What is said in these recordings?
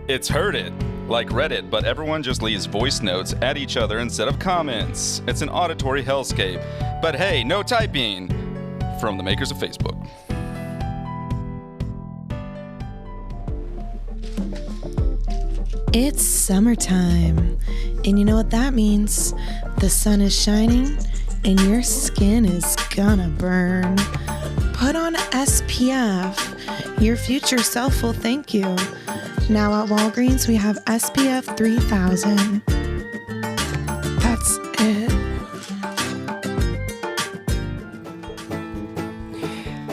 It's Heard It, like Reddit, but everyone just leaves voice notes at each other instead of comments. It's an auditory hellscape. But hey, no typing. From the makers of Facebook. It's summertime, and you know what that means. The sun is shining, and your skin is gonna burn. Put on SPF. Your future self will thank you. Now at Walgreens, we have SPF 3000. That's it.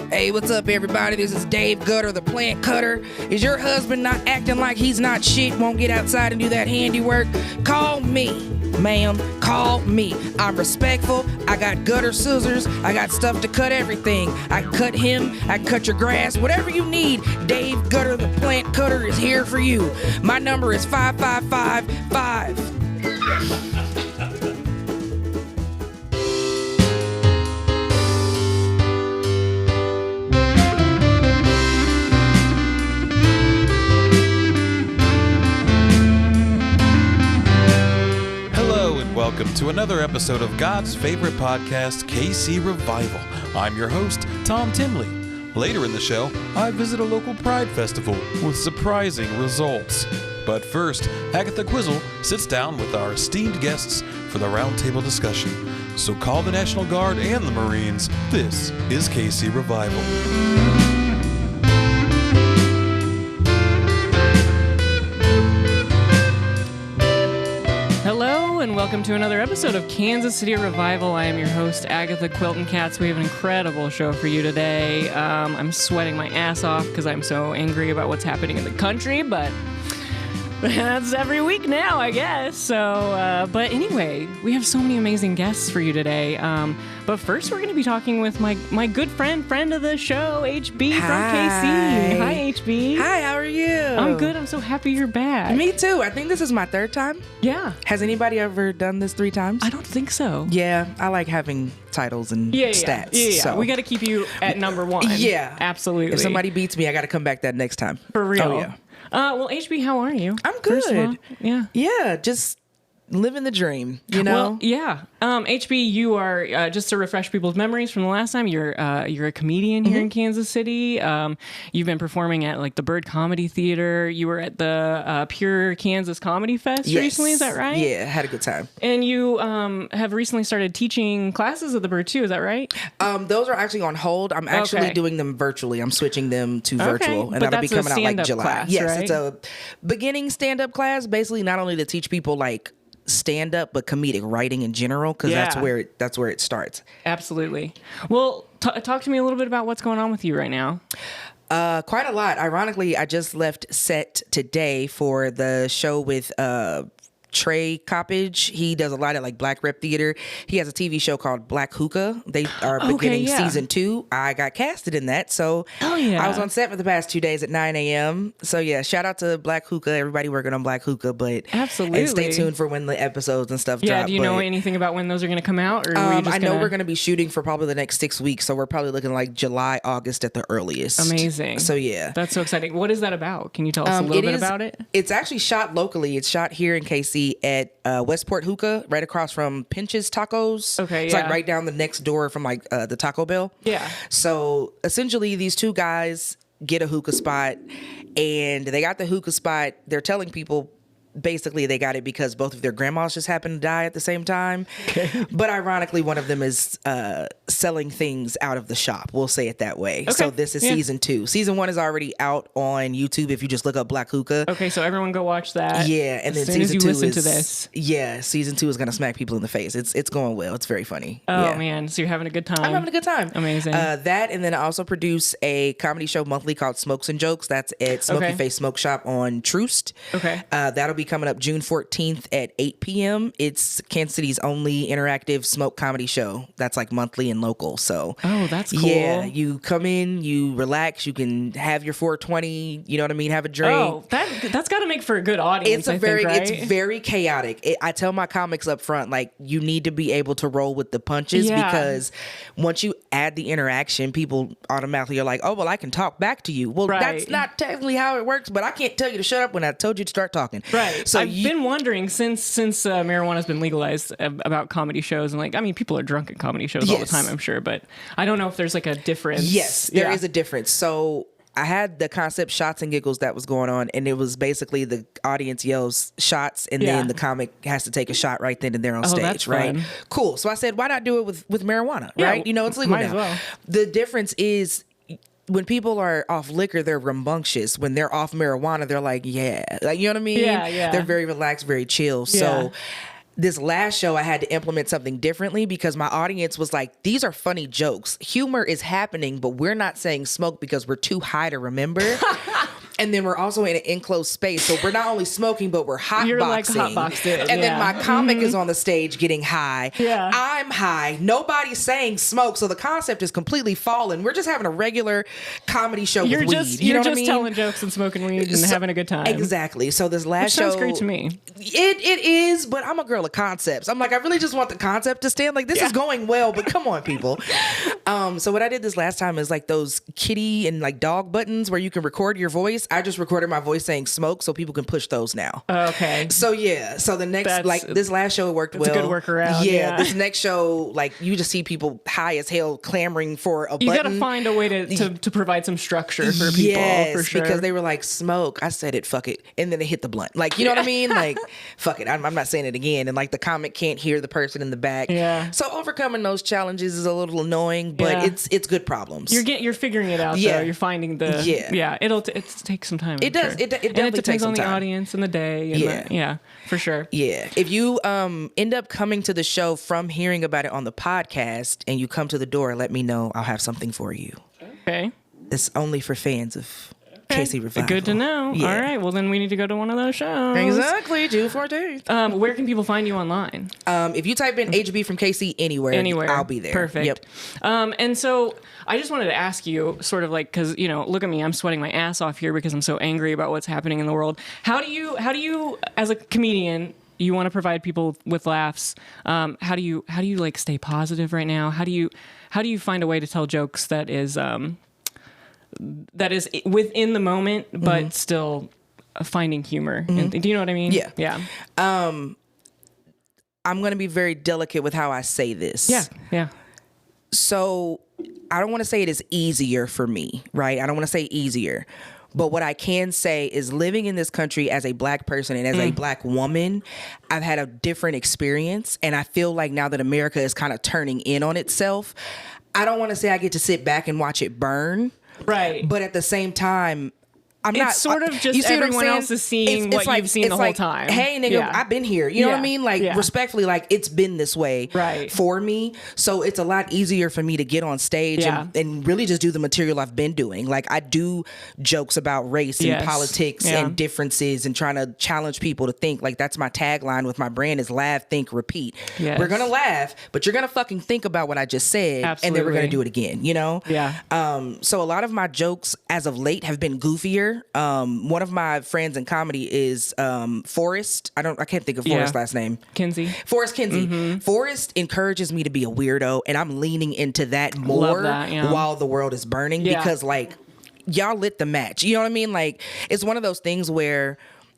Hey, what's up, everybody? This is Dave Gutter, the plant cutter. Is your husband not acting like he's not shit, won't get outside and do that handiwork? Call me, ma'am. Call me. I'm respectful. I got gutter scissors. I got stuff to cut everything. I cut him. I cut your grass. Whatever you need, Dave Gutter, the plant cutter, is here for you. My number is 5555. Welcome to another episode of God's favorite podcast, KC Revival. I'm your host, Tom Timley. Later in the show, I visit a local pride festival with surprising results. But first, Agatha Quizzle sits down with our esteemed guests for the roundtable discussion. So call the National Guard and the Marines. This is KC Revival. And welcome to another episode of Kansas City Revival. I am your host, Agatha Quilton Katz. We have an incredible show for you today. I'm sweating my ass off because I'm so angry about what's happening in the country, but that's every week now, I guess. So, but anyway, we have so many amazing guests for you today. But first, we're going to be talking with my good friend of the show, HB from KC. Hi, HB. Hi, how are you? I'm good. I'm so happy you're back. Me too. I think this is my third time. Yeah. Has anybody ever done this 3 times? I don't think so. Yeah, I like having titles and stats. Yeah. So. We got to keep you at number 1. Yeah. Absolutely. If somebody beats me, I got to come back that next time. For real. Oh, yeah. Well, HB, how are you? I'm good. First of all, yeah. Yeah, just living the dream, you know? Well, yeah. HB, you are, just to refresh people's memories from the last time, you're a comedian here in Kansas City. You've been performing at like the Bird Comedy Theater. You were at the Pure Kansas Comedy Fest recently, is that right? Yeah, had a good time. And you have recently started teaching classes at the Bird too, is that right? Those are actually on hold. I'm actually doing them virtually. I'm switching them to virtual, and but that'll be coming out like July. Class, yes, right? It's a beginning stand-up class, basically not only to teach people like stand up but comedic writing in general, because that's where it starts. Absolutely. Well, talk to me a little bit about what's going on with you right now. Quite a lot. Ironically, I just left set today for the show with Trey Coppage. He does a lot at like Black Rep Theater. He has a TV show called Black Hookah. They are beginning season 2. I got casted in that. So I was on set for the past 2 days at 9 a.m. So yeah, shout out to Black Hookah, everybody working on Black Hookah. But absolutely. And stay tuned for when the episodes and stuff drop. Yeah, do you know anything about when those are going to come out? Or I know we're going to be shooting for probably the next 6 weeks. So we're probably looking like July, August at the earliest. Amazing. So yeah. That's so exciting. What is that about? Can you tell us a little bit about it? It's actually shot locally. It's shot here in KC at Westport Hookah, right across from Pinch's Tacos. Okay, it's like right down the next door from like the Taco Bell. Yeah. So essentially, these 2 guys get a hookah spot, and they got the hookah spot. They're telling people basically they got it because both of their grandmas just happened to die at the same time. Okay. But ironically, one of them is selling things out of the shop. We'll say it that way. Okay. So this is season 2. Season 1 is already out on YouTube if you just look up Black Hookah. Okay, so everyone go watch that. Yeah, and then season 2 is to this. Yeah, season 2 is gonna smack people in the face. It's going well. It's very funny. Oh man, so you're having a good time. I'm having a good time. Amazing. That, and then I also produce a comedy show monthly called Smokes and Jokes. That's at Smoky Face Smoke Shop on Troost. Okay. That'll be coming up June 14th at 8 p.m. It's Kansas City's only interactive smoke comedy show that's like monthly and local. So that's cool. Yeah, you come in, you relax, you can have your 420, you know what I mean, have a drink. Oh, that's got to make for a good audience. It's very chaotic. I tell my comics up front, like, you need to be able to roll with the punches because once you add the interaction, people automatically are like, oh, well, I can talk back to you. Well, that's not technically how it works, but I can't tell you to shut up when I told you to start talking. Right. So I've been wondering since marijuana's been legalized about comedy shows, and like, I mean, people are drunk at comedy shows all the time, I'm sure, but I don't know if there's like a difference. Yes, there is a difference. So I had the concept Shots and Giggles that was going on, and it was basically the audience yells shots, and then the comic has to take a shot right then and there on stage, that's right? fun. Cool. So I said, why not do it with marijuana, right? You know, it's legal might now. as well. The difference is when people are off liquor, they're rambunctious. When they're off marijuana, they're like, like, you know what I mean? Yeah. They're very relaxed, very chill. So this last show, I had to implement something differently because my audience was like, these are funny jokes. Humor is happening, but we're not saying smoke because we're too high to remember. And then we're also in an enclosed space. So we're not only smoking, but we're hotboxing. You're like hotboxed in. And then my comic is on the stage getting high. Yeah. I'm high. Nobody's saying smoke. So the concept is completely fallen. We're just having a regular comedy show with weed. You know what I mean? Telling jokes and smoking weed and having a good time. Exactly. So this last show. Sounds great to me. It is, but I'm a girl of concepts. I'm like, I really just want the concept to stand. Like, this is going well, but come on, people. So what I did this last time is like those kitty and like dog buttons where you can record your voice. I just recorded my voice saying smoke so people can push those now. Okay. So so the next, this last show worked well. It's a good workaround. Yeah. This next show, like you just see people high as hell clamoring for a button. You got to find a way to provide some structure for people, for sure. Because they were like, smoke. I said it, fuck it. And then they hit the blunt. Like, you know what I mean? Like, fuck it. I'm not saying it again. And like the comic can't hear the person in the back. Yeah. So overcoming those challenges is a little annoying, but it's good problems. You're figuring it out. Though. You're finding the It'll take some time. It does. It definitely and it depends on the time. audience and the day. And for sure. Yeah. If you end up coming to the show from hearing about it on the podcast and you come to the door, let me know. I'll have something for you. Okay. It's only for fans of KC Revival. Good to know. Yeah. All right. Well, then we need to go to one of those shows. Exactly. June 14th. Where can people find you online? If you type in HB from KC anywhere, I'll be there. Perfect. Yep. And so I just wanted to ask you sort of like, because, you know, look at me, I'm sweating my ass off here because I'm so angry about what's happening in the world. How do you, as a comedian, you want to provide people with laughs. How do you like stay positive right now? How do you find a way to tell jokes that is within the moment, but still finding humor? And, do you know what I mean? Yeah. Yeah. I'm going to be very delicate with how I say this. Yeah. Yeah. So I don't want to say it is easier for me, right? I don't want to say easier. But what I can say is living in this country as a black person and as a black woman, I've had a different experience. And I feel like now that America is kind of turning in on itself, I don't want to say I get to sit back and watch it burn. Right. But at the same time, It's sort of just everyone else is seeing what you've seen the whole time. Hey, nigga, I've been here. You know what I mean? Like, respectfully, like, it's been this way for me. So it's a lot easier for me to get on stage and really just do the material I've been doing. Like, I do jokes about race and politics and differences and trying to challenge people to think. Like, that's my tagline with my brand is laugh, think, repeat. Yes. We're going to laugh, but you're going to fucking think about what I just said. Absolutely. And then we're going to do it again, you know? Yeah. So a lot of my jokes as of late have been goofier. One of my friends in comedy is Forrest. I can't think of Forrest's last name. Forrest Kinsey. Forrest encourages me to be a weirdo, and I'm leaning into that more while the world is burning because, like, y'all lit the match. You know what I mean? Like, it's one of those things where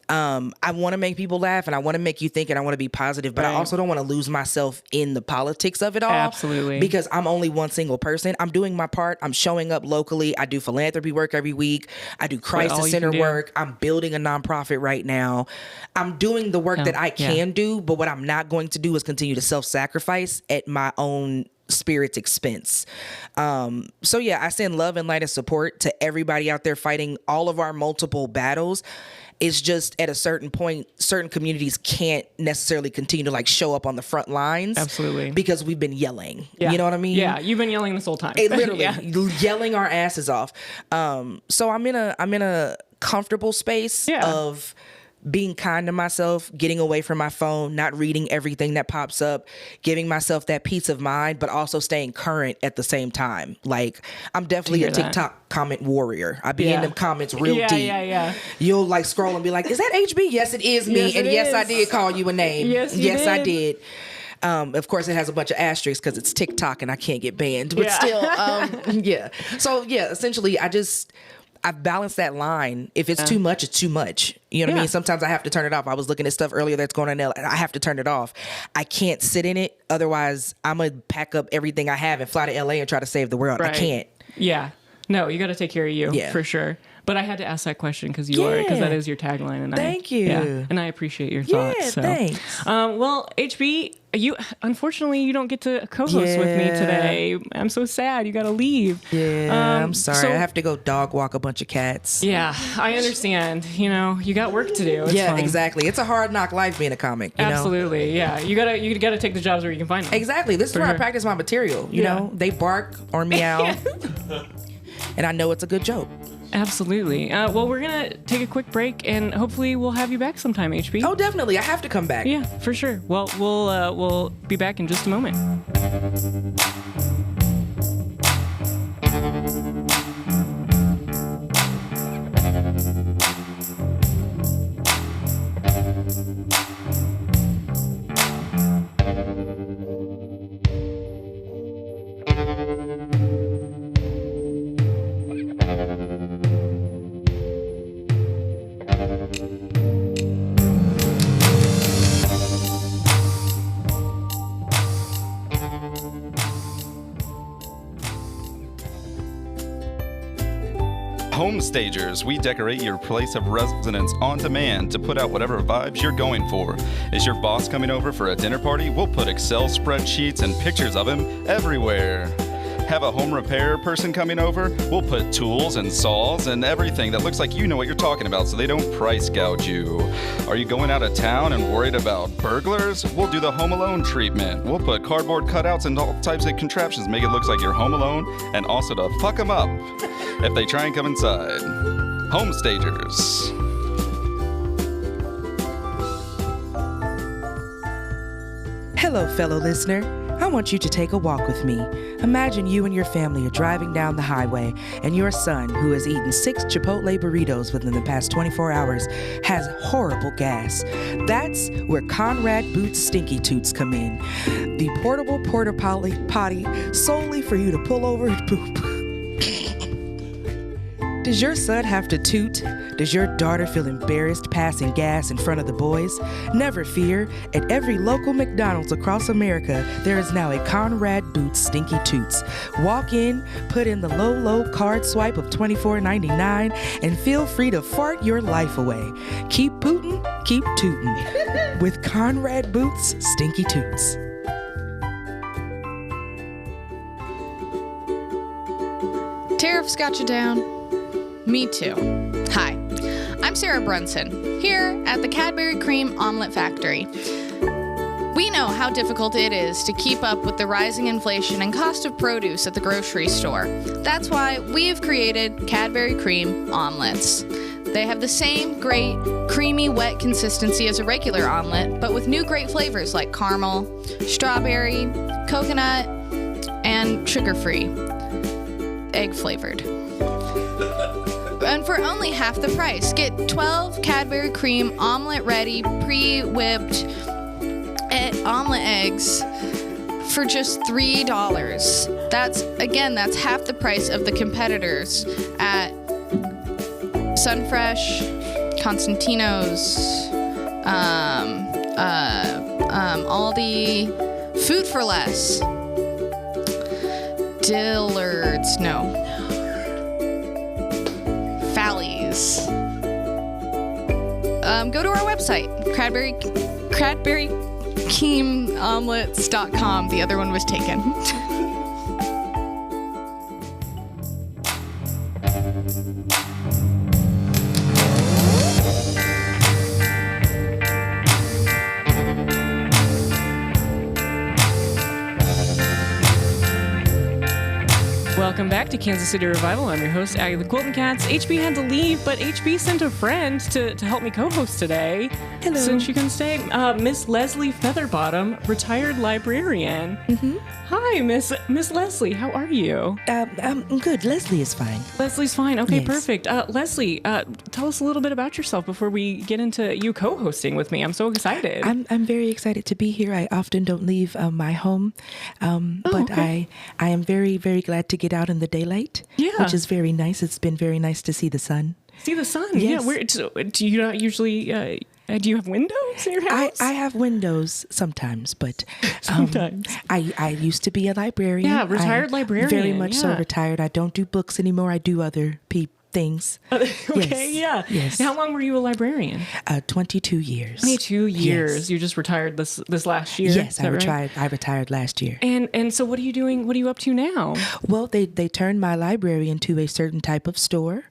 I want to make people laugh and I want to make you think and I want to be positive, but I also don't want to lose myself in the politics of it all. Absolutely. Because I'm only one single person. I'm doing my part. I'm showing up locally. I do philanthropy work every week. I do crisis center work. I'm building a nonprofit right now. I'm doing the work that I can do, but what I'm not going to do is continue to self-sacrifice at my own spirit's expense. So yeah, I send love and light and support to everybody out there fighting all of our multiple battles. It's just at a certain point, certain communities can't necessarily continue to like show up on the front lines. Absolutely. Because we've been yelling. Yeah. You know what I mean? Yeah, you've been yelling this whole time. Literally yelling our asses off. So I'm in a comfortable space of being kind to myself, getting away from my phone, not reading everything that pops up, giving myself that peace of mind, but also staying current at the same time. Like, I'm definitely a TikTok comment warrior. I be in them comments real deep. Yeah. You'll like scroll and be like, is that HB? Yes, it is me. Yes, I did call you a name. Yes, I did. Of course, it has a bunch of asterisks because it's TikTok and I can't get banned. But still, yeah. So yeah, essentially, I've balanced that line. If it's too much, it's too much. You know what I mean? Sometimes I have to turn it off. I was looking at stuff earlier that's going on there, and I have to turn it off. I can't sit in it. Otherwise, I'm going to pack up everything I have and fly to LA and try to save the world. Right. I can't. Yeah. No, you got to take care of you for sure. But I had to ask that question because that is your tagline. And Thank you. Yeah, and I appreciate your thoughts. Yeah, so. thanks. Well, HB, unfortunately you don't get to co-host with me today. I'm so sad. You got to leave. Yeah, I'm sorry. So, I have to go dog walk a bunch of cats. Yeah, I understand. You got work to do. It's fine. Exactly. It's a hard knock life being a comic. You Absolutely. know? Yeah, you gotta take the jobs where you can find them. Exactly. This is where I practice my material. You know, they bark or meow, and I know it's a good joke. Absolutely. Well, we're going to take a quick break, and hopefully we'll have you back sometime, HB. Oh, definitely. I have to come back. Yeah, for sure. Well, we'll be back in just a moment. Home Stagers, we decorate your place of residence on demand to put out whatever vibes you're going for. Is your boss coming over for a dinner party? We'll put Excel spreadsheets and pictures of him everywhere. Have a home repair person coming over? We'll put tools and saws and everything that looks like you know what you're talking about so they don't price gouge you. Are you going out of town and worried about burglars? We'll do the Home Alone treatment. We'll put cardboard cutouts and all types of contraptions to make it look like you're home alone and also to fuck them up if they try and come inside. Home Stagers. Hello, fellow listener. I want you to take a walk with me. Imagine you and your family are driving down the highway, and your son, who has eaten 6 Chipotle burritos within the past 24 hours, has horrible gas. That's where Conrad Boots Stinky Toots come in. The portable porta potty solely for you to pull over and poop. Does your son have to toot? Does your daughter feel embarrassed passing gas in front of the boys? Never fear. At every local McDonald's across America, there is now a Conrad Boots Stinky Toots. Walk in, put in the low card swipe of $24.99, and feel free to fart your life away. Keep pootin', keep tootin'. With Conrad Boots Stinky Toots. Tariffs got you down? Me too. Hi, I'm Sarah Brunson, here at the Cadbury Cream Omelet Factory. We know how difficult it is to keep up with the rising inflation and cost of produce at the grocery store. That's why we have created Cadbury Cream Omelets. They have the same great, creamy, wet consistency as a regular omelet, but with new great flavors like caramel, strawberry, coconut, and sugar-free, egg-flavored. And for only half the price, get 12 Cadbury Cream omelet-ready, pre-whipped omelet eggs for just $3. That's half the price of the competitors at Sunfresh, Constantino's, Aldi, Food for Less, Dillard's, no. Fallies. Go to our website, CadburyCreamOmelets.com. The other one was taken. Welcome back to Kansas City Revival. I'm your host, Agatha Quilton Cats. HB had to leave, but HB sent a friend to help me co-host today. Hello. Since you can stay. Miss Leslie Featherbottom, retired librarian. Mm-hmm. Hi, Miss Leslie. How are you? I'm good. Leslie is fine. Leslie's fine. Okay, Yes. perfect. Leslie, tell us a little bit about yourself before we get into you co-hosting with me. I'm so excited. I'm very excited to be here. I often don't leave my home, but okay. I am very, very glad to get out in the daylight, Yeah. which is very nice. It's been very nice to see the sun. See the sun. Yes. Yeah. Do you not usually? Do you have windows in your house? I have windows sometimes, but Sometimes. I used to be a librarian. Yeah, retired I'm librarian, Very much so yeah. retired. I don't do books anymore. I do other things. Okay. Yes, Yeah. yes. How long were you a librarian? 22 years. 22 years. Yes. You just retired this last year. Yes, Is that right? I retired last year. And so what are you doing? What are you up to now? Well, they turned my library into a certain type of store,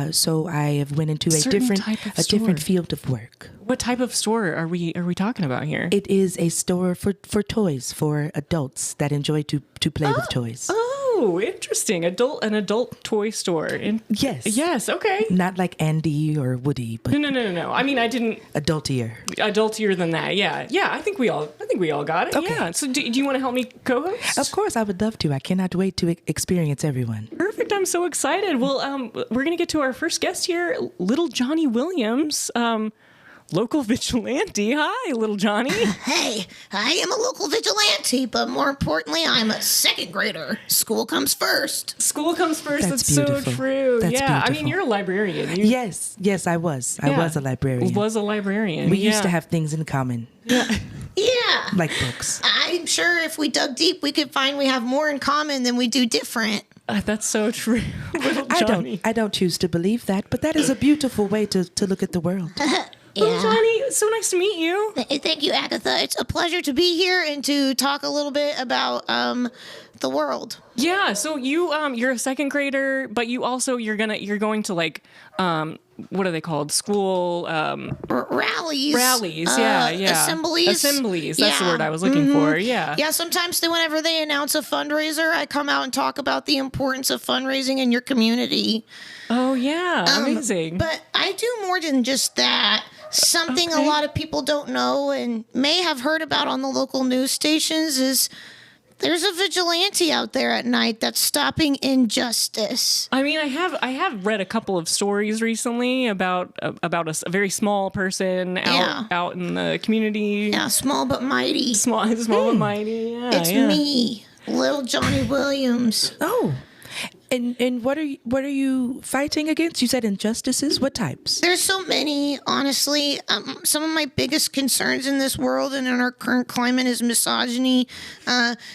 so I have went into a Certain different type of different store. field of work. What type of store are we talking about here? It is a store for toys for adults that enjoy to play with toys. Oh, interesting. An adult toy store. Yes. Yes. Okay. Not like Andy or Woody, but No. I mean, I didn't adultier. adultier than that. Yeah. I think we all got it. Okay. Yeah. So do you want to help me co-host? Of course, I would love to. I cannot wait to experience everyone. Perfect. I'm so excited. Well, we're going to get to our first guest here, little Johnny Williams, local vigilante. Hi, little Johnny. Hey, I am a local vigilante, but more importantly, I'm a second grader. School comes first. School comes first. That's That's so beautiful. true. That's yeah. I mean, beautiful. you're a librarian. You Yes, I was. I was a librarian. Was a librarian. We used yeah. to have things in common, Yeah. like books. I'm sure if we dug deep, we could find we have more in common than we do different. That's so true. Little Johnny. I don't choose to believe that, but that is a beautiful way to look at the world. Little Johnny, so nice to meet you. Thank you, Agatha. It's a pleasure to be here and to talk a little bit about the world. Yeah, so you're a second grader, but you're going to like what are they called? School Rallies. Yeah. Assemblies. That's the Yeah. word I was looking for. Yeah. Yeah, sometimes whenever they announce a fundraiser, I come out and talk about the importance of fundraising in your community. Oh yeah, amazing. But I do more than just that. Something a Okay. lot of people don't know and may have heard about on the local news stations is there's a vigilante out there at night that's stopping injustice. I mean, I have read a couple of stories recently about a very small person out in the community. Yeah, small but mighty. Small and mighty. Yeah, It's yeah. me, little Johnny Williams. Oh, and what are you fighting against? You said injustices. What types? There's so many, honestly. Some of my biggest concerns in this world and in our current climate is misogyny,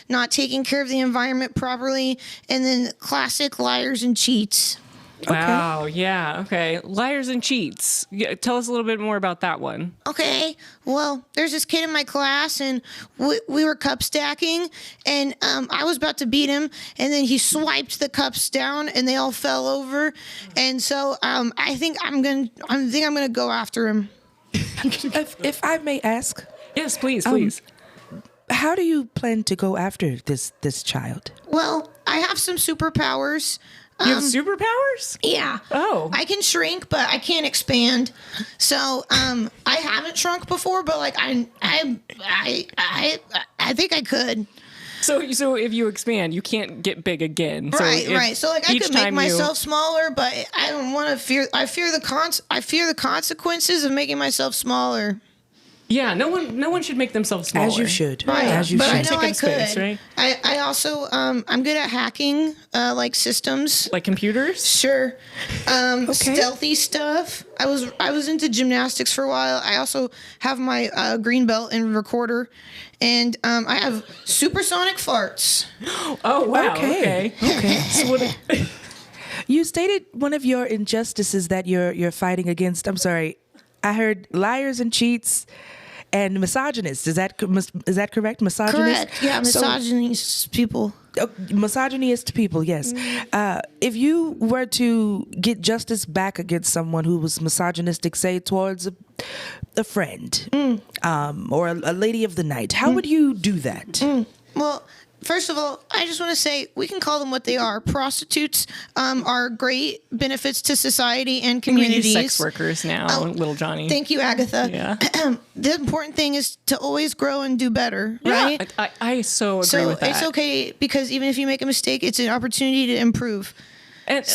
not taking care of the environment properly, and then classic liars and cheats. Wow. Yeah. Okay. Liars and cheats. Yeah, tell us a little bit more about that one. Okay, well, there's this kid in my class, and we were cup stacking, and I was about to beat him, and then he swiped the cups down, and they all fell over, and so I think I'm gonna go after him. If I may ask, Yes, please. how do you plan to go after this child? Well, I have some superpowers. You have superpowers? Yeah. Oh. I can shrink, but I can't expand. So, I haven't shrunk before, but like I think I could. So if you expand, you can't get big again. So Right. So like I each could make time myself smaller, but I don't want to fear. I fear the consequences of making myself smaller. Yeah, no one should make themselves smaller. As you should. Right. As you but I should. know I Taking space, could. right? I also I'm good at hacking like systems. Like computers? Sure. Stealthy stuff. I was into gymnastics for a while. I also have my green belt in recorder, and I have supersonic farts. Oh wow. Okay. So what? You stated one of your injustices that you're fighting against. I'm sorry. I heard liars and cheats and misogynists. Is that correct? Misogynist? Correct. Yeah, misogynist people. Misogynist people, yes. If you were to get justice back against someone who was misogynistic, say towards a friend or a lady of the night, how would you do that? Well, First of all, I just want to say we can call them what they are. Prostitutes are great benefits to society and communities. We use sex workers now, little Johnny. Thank you, Agatha. Yeah. The important thing is to always grow and do better, right? I so agree with that. It's okay because even if you make a mistake, it's an opportunity to improve. And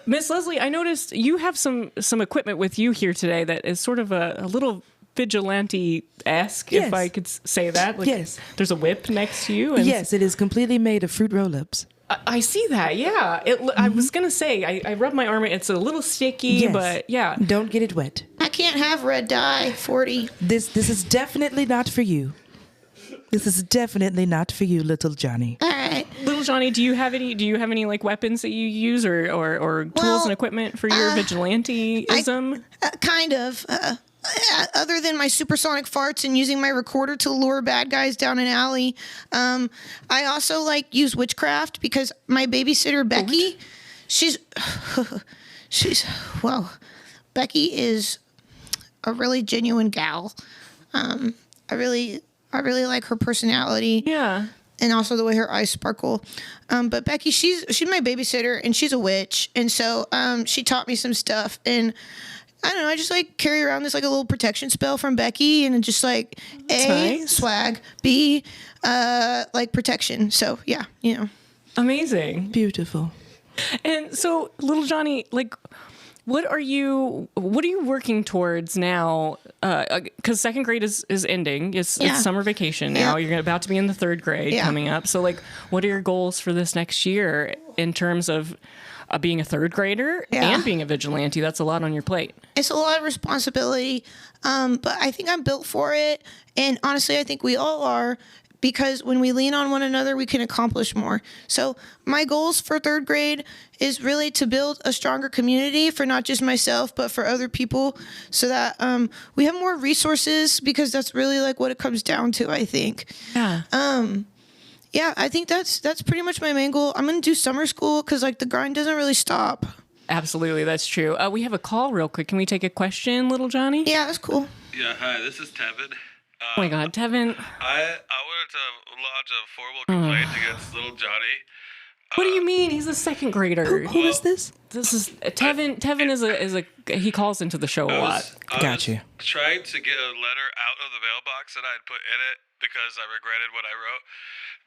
Miss Leslie, I noticed you have some equipment with you here today that is sort of a little vigilante-esque, if I could say that. Like, yes. There's a whip next to you. And Yes, it is completely made of fruit roll-ups. I see that, yeah. I was going to say, I rubbed my arm, it's a little sticky, Yes. but yeah. Don't get it wet. I can't have red dye, 40. This is definitely not for you. This is definitely not for you, little Johnny. All right. Little Johnny, do you have any like weapons that you use or tools and equipment for your vigilanteism? Kind of. Other than my supersonic farts and using my recorder to lure bad guys down an alley, I also use witchcraft because my babysitter Becky, Becky is a really genuine gal. I really like her personality. Yeah. And also the way her eyes sparkle. But Becky, she's my babysitter and she's a witch. And so she taught me some stuff. And I don't know, I just carry around this a little protection spell from Becky and just A, nice. swag, B, protection. So yeah, Amazing. Beautiful. And so, little Johnny, what are you working towards now? Because second grade is ending. It's summer vacation now. Yeah. You're about to be in the third grade coming up. So, what are your goals for this next year in terms of being a third grader and being a vigilante? That's a lot on your plate. It's a lot of responsibility, but I think I'm built for it. And honestly, I think we all are, because when we lean on one another, we can accomplish more. So my goals for third grade is really to build a stronger community for not just myself, but for other people, so that we have more resources, because that's really what it comes down to, I think. Yeah. Yeah, I think that's pretty much my main goal. I'm going to do summer school because the grind doesn't really stop. Absolutely, that's true. We have a call real quick. Can we take a question, little Johnny? Yeah, that's cool. Yeah, hi, this is Tevin. Oh my God, Tevin. I wanted to lodge a formal complaint against little Johnny. What do you mean? He's a second grader. Who is this? This is Tevin. Tevin is a he calls into the show a lot. I was trying to get a letter out of the mailbox that I had put in it because I regretted what I wrote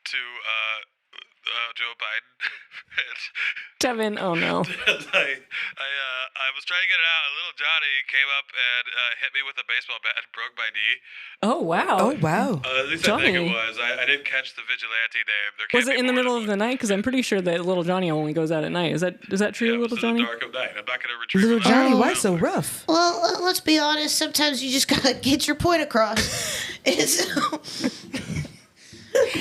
to Joe Biden. Tevin, oh no. I was trying to get it out, and little Johnny came up and hit me with a baseball bat and broke my knee. Oh wow. Oh wow. At least Johnny. I think it was. I didn't catch the vigilante name. There can't Was it be in the more middle than of the night? Because I'm pretty sure that little Johnny only goes out at night. Is that true, Yeah, little it was in Johnny? the dark of night. I'm not going to retrieve Little it. Johnny, why so rough? Well, let's be honest. Sometimes you just gotta get your point across. And so,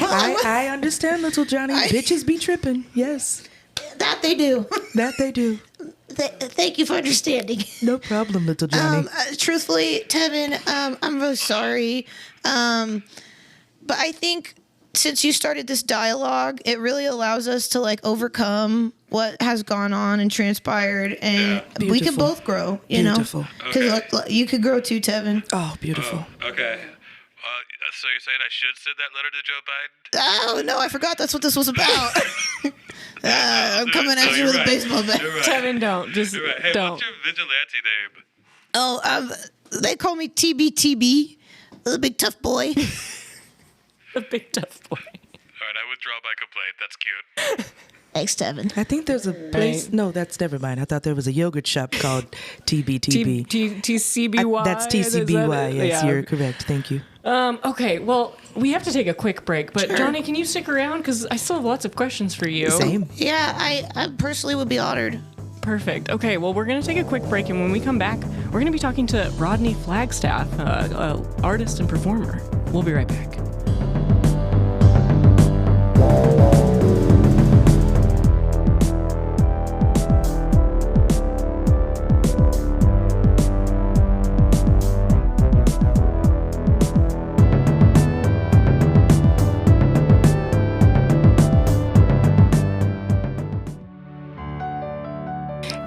I understand, little Johnny. Bitches be tripping. Yes. that they do. That they do. Thank you for understanding. No problem, little Johnny. Truthfully, Tevin, I'm really sorry. But I think since you started this dialogue, it really allows us to overcome what has gone on and transpired, and we can both grow. Beautiful. Because you could grow too, Tevin. Oh, beautiful. Okay. So you're saying I should send that letter to Joe Biden? Oh no, I forgot that's what this was about. I'm coming at you with a baseball bat. Right. Tevin, don't. Just You're right. Hey, don't. what's your vigilante name? Oh, they call me TBTB, the big tough boy. The big tough boy. All right, I withdraw my complaint. That's cute. Thanks, Tevin. I think there's a place. Right. No, that's never mind. I thought there was a yogurt shop called TBTB. TCBY. That's TCBY. Yes, Yeah. you're correct. Thank you. Okay, well, we have to take a quick break, but Johnny, can you stick around? Because I still have lots of questions for you. Same. Yeah, I personally would be honored. Perfect. Okay, well, we're going to take a quick break, and when we come back, we're going to be talking to Rodney Flagstaff, artist and performer. We'll be right back.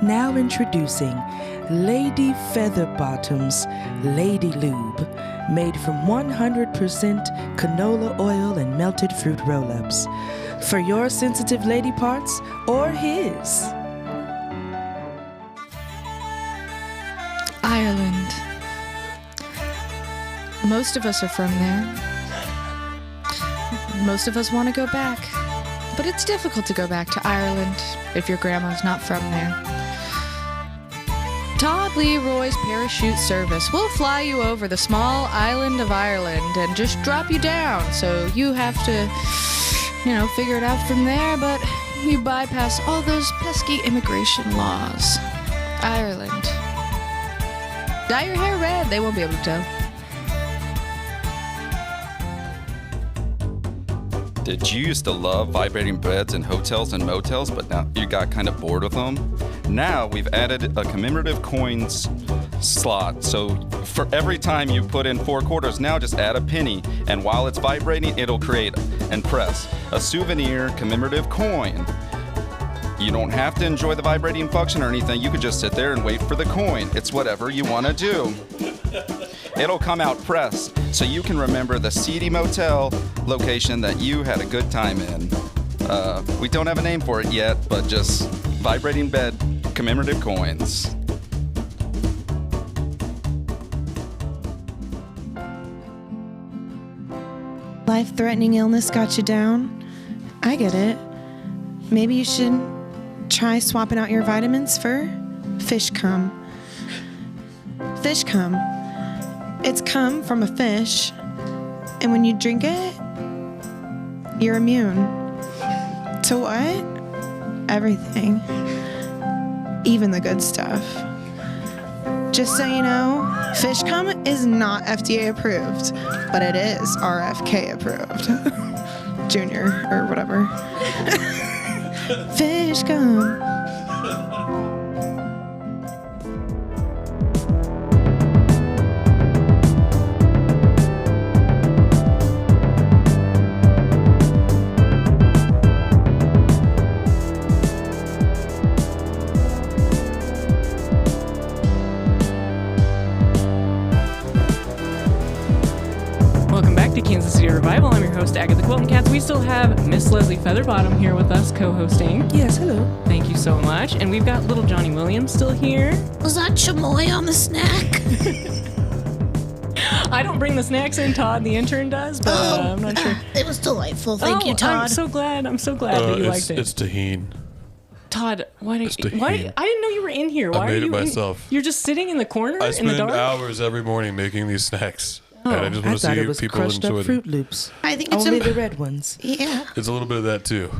Now introducing Lady Featherbottom's Lady Lube, made from 100% canola oil and melted fruit roll-ups. For your sensitive lady parts or his. Ireland. Most of us are from there. Most of us want to go back. But it's difficult to go back to Ireland if your grandma's not from there. Todd Leroy's parachute service will fly you over the small island of Ireland and just drop you down. So you have to, figure it out from there, but you bypass all those pesky immigration laws. Ireland. Dye your hair red, they won't be able to tell. Did you used to love vibrating beds in hotels and motels, but now you got kind of bored with them? Now we've added a commemorative coins slot. So for every time you put in 4 quarters, now just add a penny. And while it's vibrating, it'll create and press a souvenir commemorative coin. You don't have to enjoy the vibrating function or anything. You could just sit there and wait for the coin. It's whatever you want to do. It'll come out pressed, so you can remember the seedy motel location that you had a good time in. We don't have a name for it yet, but just vibrating bed commemorative coins. Life-threatening illness got you down? I get it. Maybe you should try swapping out your vitamins for fish cum. Fish cum. It's cum from a fish, and when you drink it, you're immune. To what? Everything. Even the good stuff. Just so you know, fish cum is not FDA approved, but it is RFK approved. Junior, or whatever. Fish cum. Kansas City Revival. I'm your host, Agatha Quilton Katz. We still have Miss Leslie Featherbottom here with us, co-hosting. Yes, hello. Thank you so much. And we've got little Johnny Williams still here. Was that chamoy on the snack? I don't bring the snacks in, Todd, the intern does, but I'm not sure. It was delightful. Thank you, Todd. I'm so glad that you liked it. It's tahini. Todd, why? I didn't know you were in here. I made it myself. You're just sitting in the corner I in the dark? spend hours every morning making these snacks. And I just I want to thought it see was people crushed enjoy up them. Fruit Loops. I think it's only the red ones. Yeah. It's a little bit of that too.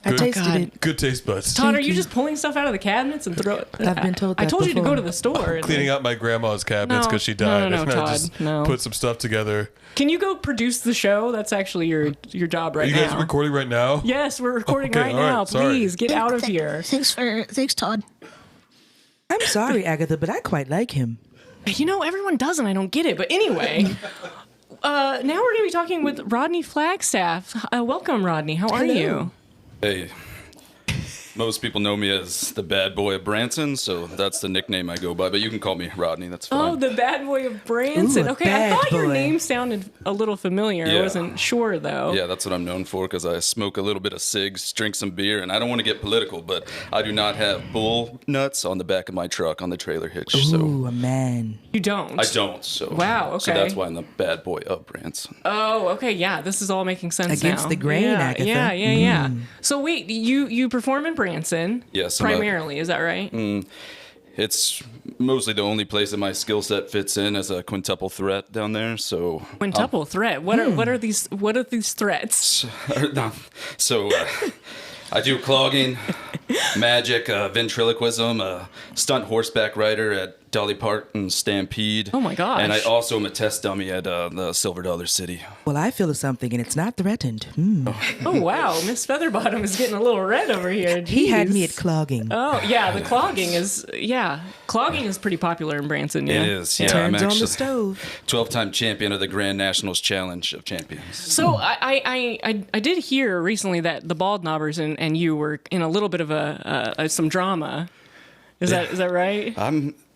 I tasted God. it. Good taste buds. Todd, are Thank you you. just pulling stuff out of the cabinets and throw it? I've been told I that told you to before. go to the store. Cleaning out my grandma's cabinets No, because she no, died. no, and I Todd, just no. put some stuff together. Can you go produce the show? That's actually your job right Are you now. guys recording right now? Yes, we're recording Okay, right all right, now. sorry. Please get out of here. Thanks, Todd. I'm sorry, Agatha, but I quite like him. Everyone doesn't. I don't get it. But anyway, now we're going to be talking with Rodney Flagstaff. Welcome, Rodney. How are you? Hey, most people know me as the bad boy of Branson, so that's the nickname I go by. But you can call me Rodney. That's fine. Oh, the bad boy of Branson. Ooh, a Okay, I bad thought your boy. name sounded a little familiar. I Yeah. wasn't sure, though. Yeah, that's what I'm known for because I smoke a little bit of cigs, drink some beer, and I don't want to get political, but I do not have bull nuts on the back of my truck on the trailer hitch. So Ooh, a man. You don't? I don't. So Wow, So okay. that's why I'm the bad boy of Branson. Oh, okay, yeah, this is all making sense Against now. the grain, yeah, Agatha. Yeah. So wait, you perform in Branson? Yes, I'm a- primarily, is that right? It's mostly the only place that my skill set fits in as a quintuple threat down there. So Quintuple threat. What are these threats? No. So I do clogging, magic, ventriloquism, stunt horseback rider at Dolly Parton Stampede. Oh my gosh. And I also am a test dummy at the Silver Dollar City. Well, I feel something, and it's not threatened. Oh wow, Miss Featherbottom is getting a little red over here. He had me Jeez. at clogging. Oh yeah, the clogging is pretty popular in Branson. Yeah. It is, yeah. I'm Turns on actually the stove. 12-time champion of the Grand Nationals Challenge of Champions. So I did hear recently that the Bald Knobbers and you were in a little bit of some drama. Is that right?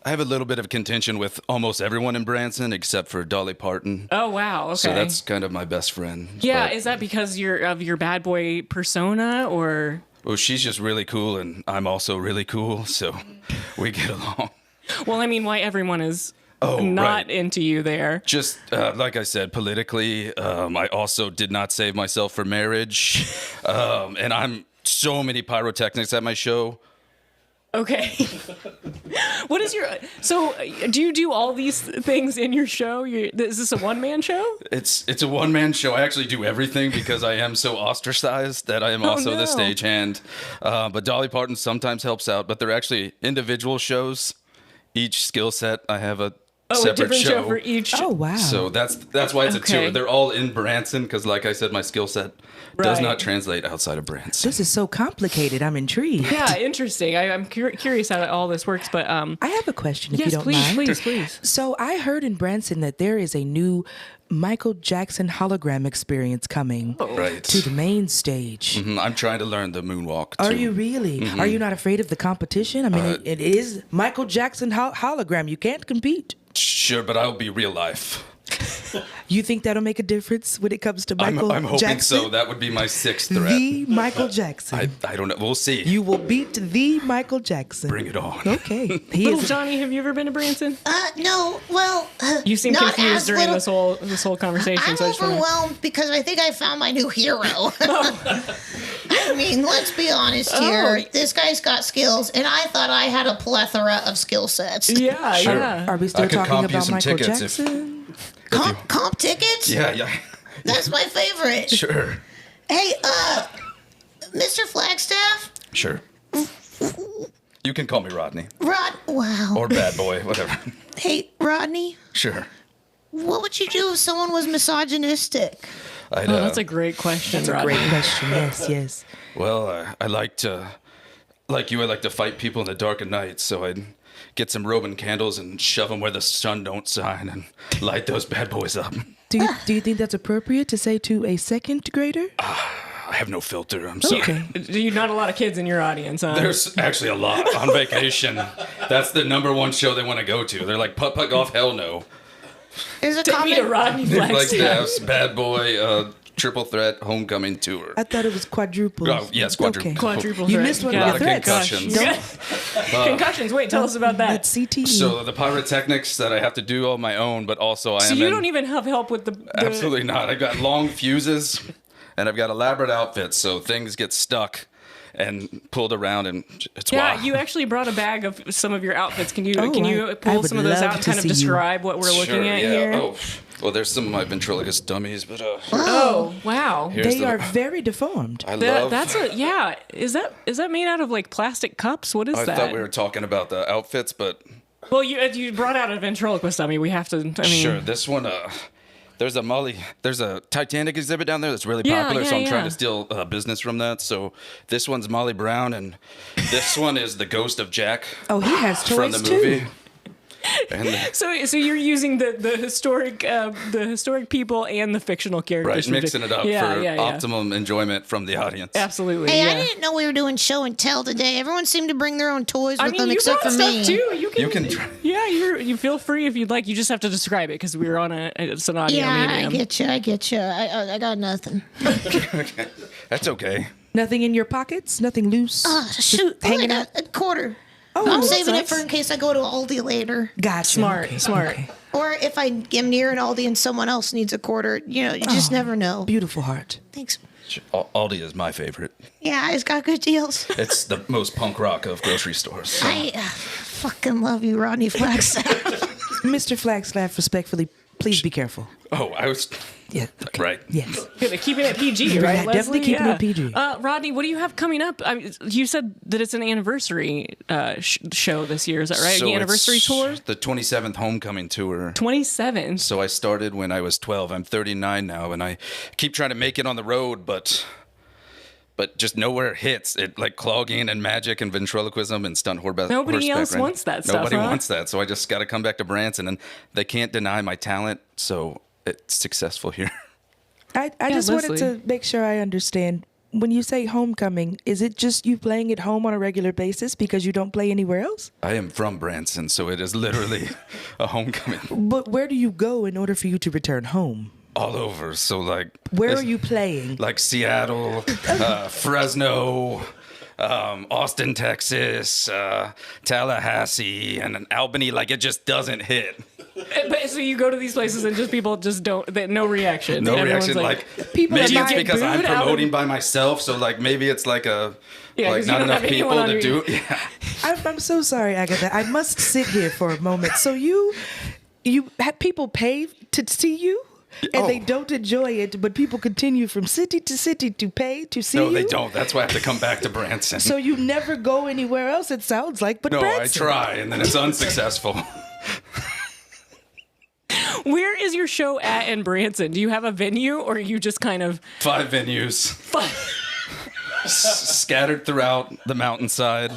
I have a little bit of contention with almost everyone in Branson except for Dolly Parton. Oh, wow. Okay. So that's kind of my best friend. Yeah, But- is that because of your bad boy persona, or? Well, she's just really cool, and I'm also really cool, so we get along. Well, I mean, why everyone is not right. into you there? Just like I said, politically, I also did not save myself for marriage, and I'm so many pyrotechnics at my show. Okay. What is your... So, do you do all these things in your show? Is this a one-man show? It's a one-man show. I actually do everything because I am so ostracized that I am also the stagehand. But Dolly Parton sometimes helps out, but they're actually individual shows. Each skill set, I have a separate different show for each. Oh, wow. So that's why it's a Okay. tour. They're all in Branson because, like I said, my skill set does not translate outside of Branson. This is so complicated. I'm intrigued. Yeah, interesting. I'm curious how all this works, but I have a question, if yes, you don't mind. please. So I heard in Branson that there is a new Michael Jackson hologram experience coming Right. to the main stage. I'm trying to learn the moonwalk, too. Are you really? Are you not afraid of the competition? I mean, it is Michael Jackson hologram. You can't compete. Sure, but I'll be real life. You think that'll make a difference when it comes to Michael I'm hoping Jackson? so. That would be my sixth threat. The Michael Jackson. I don't know. We'll see. You will beat the Michael Jackson. Bring it on. Okay. He Little is Johnny, have you ever been to Branson? No, well, You seem not confused as during little- this whole conversation. I'm so I just wanna- overwhelmed because I think I found my new hero. I mean, let's be honest here. This guy's got skills, and I thought I had a plethora of skill sets. Yeah, Sure. yeah. Are we still I could talking comp you about some Michael tickets if- Jackson? Comp tickets? Yeah. That's my favorite. Sure. Hey, Mr. Flagstaff? Sure. You can call me Rodney. Wow. Or Bad Boy, whatever. Hey, Rodney, Sure. what would you do if someone was misogynistic? I'd, Oh, that's a great question. That's a Rodney. great question. Yes. Well, I like to, like you, I like to fight people in the dark of night, so I'd get some Roman candles and shove them where the sun don't shine and light those bad boys up. Do you think that's appropriate to say to a second grader? I have no filter, I'm sorry. Okay. You're not a lot of kids in your audience, huh? There's actually a lot on vacation. That's the number one show they want to go to. They're like, putt golf, hell no. There's a Take me to comment. Rodney Like Flagstaff. Flagstaff's Bad Boy Triple Threat Homecoming Tour. I thought it was quadruple. Oh, yes, quadruple. Okay. Quadruple You threat. missed one Yeah. of the Lot of threats. concussions. Concussions. Wait, tell us about that. That's CTE. So the pyrotechnics that I have to do on my own, but also I So am you in- don't even have help with the Absolutely not. I've got long fuses, and I've got elaborate outfits, so things get stuck and pulled around, and it's Yeah, wild. you actually brought a bag of some of your outfits. Can you Oh, I pull would some of those love out and to kind of see you. describe what we're looking at here? Oh, well, there's some of my ventriloquist dummies, but Oh, wow. here's they the- are very deformed. I love. That's a yeah. Is that made out of like plastic cups? What is I that? thought we were talking about the outfits, but Well, you brought out a ventriloquist dummy. We have to. I mean, sure. This one, there's a Titanic exhibit down there that's really Yeah, popular, so yeah, I'm trying yeah. to steal business from that. So this one's Molly Brown, and this one is the ghost of Jack Oh, he has from toys the movie. too. And So you're using the historic people and the fictional characters. right, mixing it up Yeah, for yeah. optimum enjoyment from the audience. Absolutely. Hey, yeah. I didn't know we were doing show and tell today. Everyone seemed to bring their own toys with I mean, them you except got for stuff me. too. You can try. Yeah, you feel free if you'd like. You just have to describe it because we're on it's an audio Yeah, medium. I get you. I got nothing. That's okay. Nothing in your pockets? Nothing loose? Shoot, hanging I out? got a quarter. Oh, I'm that's saving nice. it for in case I go to Aldi later. Gotcha. Smart, Okay, smart. okay. Or if I am near an Aldi and someone else needs a quarter, you just never know. Beautiful heart. Thanks. Aldi is my favorite. Yeah, it's got good deals. It's the most punk rock of grocery stores. So. I fucking love you, Rodney Flagstaff. Mr. Flagstaff, respectfully, please be careful. Oh, I was Yeah. Okay. right. Yes. Keeping it PG, right? Yeah, definitely Leslie? keeping Yeah. it PG. Rodney, what do you have coming up? I mean, you said that it's an anniversary show this year. Is that right? So the anniversary it's tour? The 27th homecoming tour. 27. So I started when I was 12. I'm 39 now, and I keep trying to make it on the road, but just nowhere hits. It like clogging and magic and ventriloquism and stunt horseback. Nobody else riding. wants that stuff, Nobody huh? wants that. So I just got to come back to Branson, and they can't deny my talent. So it's successful here. I just wanted Leslie. to make sure I understand when you say homecoming, is it just you playing at home on a regular basis because you don't play anywhere else? I am from Branson, so it is literally a homecoming. But where do you go in order for you to return home? All over. So, like... Where are you playing? Like Seattle, Fresno, Austin, Texas, Tallahassee, and Albany. Like, it just doesn't hit. But so you go to these places and just people just don't, no reaction. No Everyone's reaction. Like people maybe that it's get because I'm booed out promoting of- by myself. So like maybe it's like a Yeah, 'cause like you not don't enough have anyone people on to your- do. Yeah. I'm so sorry, Agatha. I must sit here for a moment. So you have people pay to see you? And they don't enjoy it, but people continue from city to city to pay to see you? No, they don't. That's why I have to come back to Branson. So you never go anywhere else, it sounds like, but no, Branson. I try, and then it's unsuccessful. Where is your show at in Branson? Do you have a venue, or are you just kind of 5 venues scattered throughout the mountainside.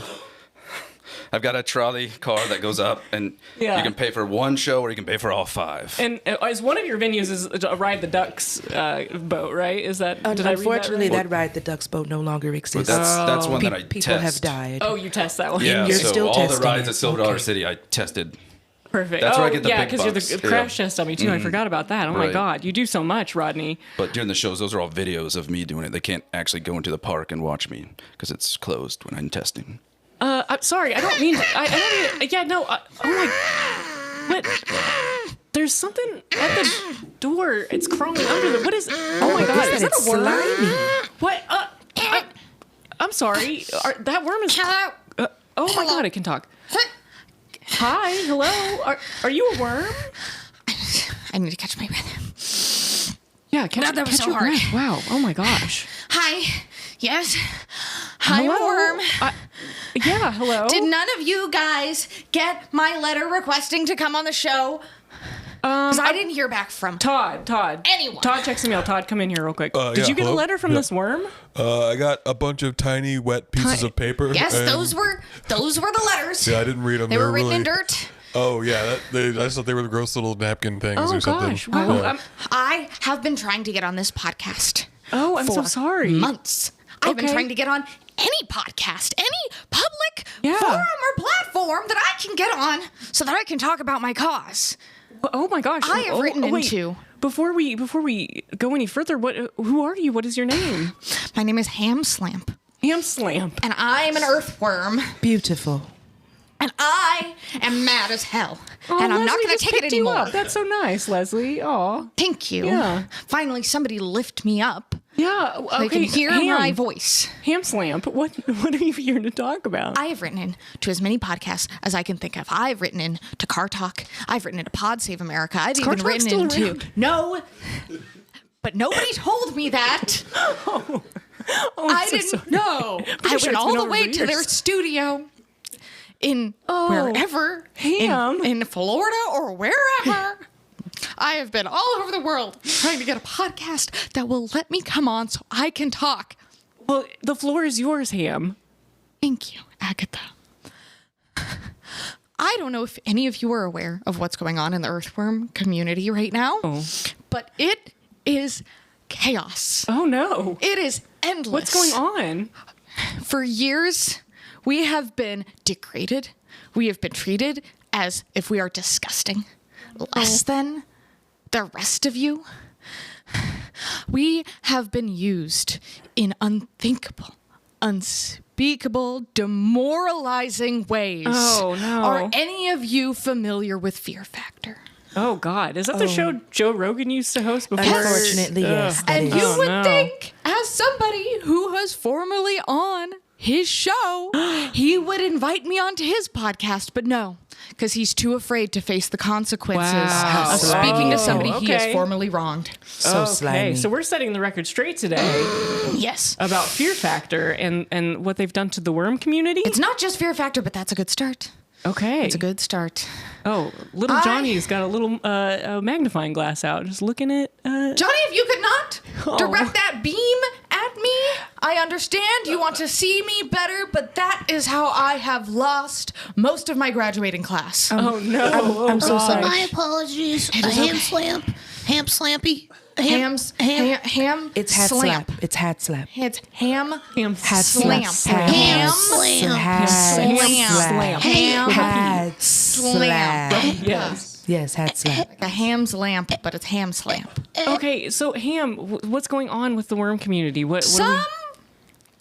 I've got a trolley car that goes up, and Yeah. you can pay for one show or you can pay for all 5. And as one of your venues is a Ride the Ducks boat, right? Is that did I read that Unfortunately, right? that Ride the Ducks boat no longer But exists. that's one that I People test. have died. Oh, you test that one. Yeah, You're so still all the testing rides it. at Silver Dollar Okay. City I tested. Perfect. That's where I get the yeah, big because you're bucks. the Yeah. crash test dummy too. I forgot about that. Oh my Right. God, you do so much, Rodney. But during the shows, those are all videos of me doing it. They can't actually go into the park and watch me because it's closed when I'm testing. I'm sorry. I don't mean. I don't even. Yeah, no. Oh my. What? There's something at the door. It's crawling under the. What is? Oh my God! Is that It's a worm? slimy. What? I'm sorry. That worm is. Oh my God! It can talk. Hi. Hello. Are you a worm? I need to catch my breath. Yeah. Catch, God, that was catch so your hard. breath. Wow. Oh my gosh. Hi. Yes. Hi, Hello? worm. Yeah. Hello. Did none of you guys get my letter requesting to come on the show? Because I didn't hear back from Todd. anyone. Todd, check some mail. Todd, come in here real quick. Did yeah, you get hello? a letter from Yeah. this worm? I got a bunch of tiny wet pieces of paper. Yes, and- those were the letters. Yeah, I didn't read them. They were written really... in dirt. Oh yeah, I just thought they were the gross little napkin things Oh or something. gosh. Wow. Yeah. I have been trying to get on this podcast. Oh, I'm so for sorry. Months. I've been Okay. trying to get on any podcast, any public Yeah. forum or platform that I can get on so that I can talk about my cause. Oh my gosh. I have written wait. into- Before we go any further, who are you? What is your name? My name is Ham Slamp, Ham Slamp. and I'm an earthworm, Beautiful. and I am mad as hell. Oh, and I'm not Leslie going just to take it picked you anymore. up. That's so nice, Leslie. Aw. Thank you. Yeah. Finally, somebody lift me up. Yeah. So I Okay. can hear Ham. my voice. Ham Slamp. What are you here to talk about? I have written in to as many podcasts as I can think of. I've written in to Car Talk. I've written into Pod Save America. I've Car even Talk written still into around? No, but nobody told me that. Oh, I I'm so didn't sorry. know. I sure went it's all been the over way to their years. studio in wherever, Ham. in Florida or wherever. I have been all over the world trying to get a podcast that will let me come on so I can talk. Well, the floor is yours, Ham. Thank you, Agatha. I don't know if any of you are aware of what's going on in the earthworm community right now, but it is chaos. Oh no. It is endless. What's going on? For years, we have been degraded. We have been treated as if we are disgusting, less than the rest of you. We have been used in unthinkable, unspeakable, demoralizing ways. Oh, no. Are any of you familiar with Fear Factor? Oh God. Is that the show Joe Rogan used to host before? Unfortunately, yes. that And is. you Oh, would no. think, as somebody who was formerly on his show, he would invite me onto his podcast, but no, because he's too afraid to face the consequences Wow. of speaking to somebody he has okay. formerly wronged. So Okay, slimy. so we're setting the record straight today Yes. about Fear Factor and what they've done to the worm community. It's not just Fear Factor, but that's a good start. Okay. It's a good start. Oh, little Johnny's got a little magnifying glass out, just looking at. Johnny, if you could not direct that beam at me, I understand you want to see me better, but that is how I have lost most of my graduating class. Oh no! I'm so sorry. My apologies. Ham Slampy. ham. It's hat slamp. slap. It's hat slap. It's ham. Hat slamp. slap. Ham slam. Hat slam. Ham Hat slap. Yes. Yes, hat slap. like a ham's lamp, but it's ham slamp. Okay, so Ham, what's going on with the worm community? What Some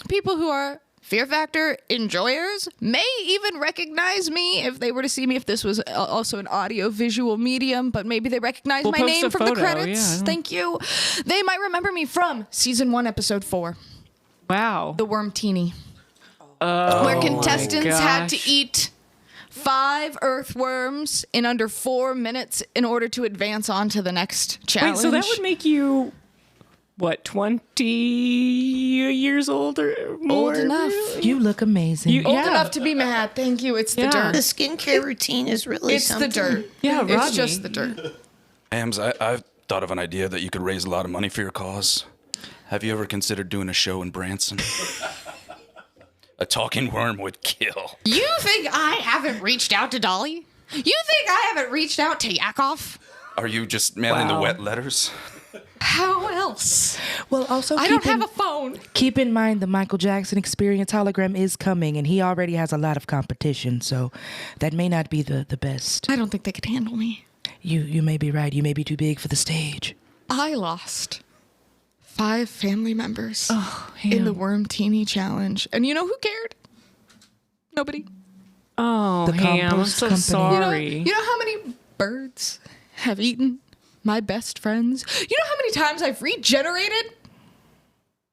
people who are Fear Factor enjoyers may even recognize me if they were to see me, if this was also an audio visual medium, but maybe they recognize my post name a from photo, the credits. yeah. Thank you. They might remember me from season 1, episode 4, Wow. The Worm Teeny, where contestants had to gosh. eat 5 earthworms in under 4 minutes in order to advance on to the next challenge. Wait, so that would make you, what, 20 years old or more? old enough. You look amazing. Old enough to be mad. Thank you. It's the Yeah. dirt. The skincare routine is really It's something. the dirt. Yeah, It's Rodney. just the dirt. Hams, I've thought of an idea that you could raise a lot of money for your cause. Have you ever considered doing a show in Branson? A talking worm would kill. You think I haven't reached out to Dolly? You think I haven't reached out to Yakov? Are you just mailing the Wow. wet letters? How else? Well, also I don't have a phone. Keep in mind the Michael Jackson Experience hologram is coming, and he already has a lot of competition, so that may not be the best. I don't think they could handle me. You may be right. You may be too big for the stage. I lost 5 family members in Ham. the Worm Teeny Challenge. And you know who cared? Nobody. Oh, The Ham, I'm compost so company. sorry. You know how many birds have eaten my best friends? You know how many times I've regenerated?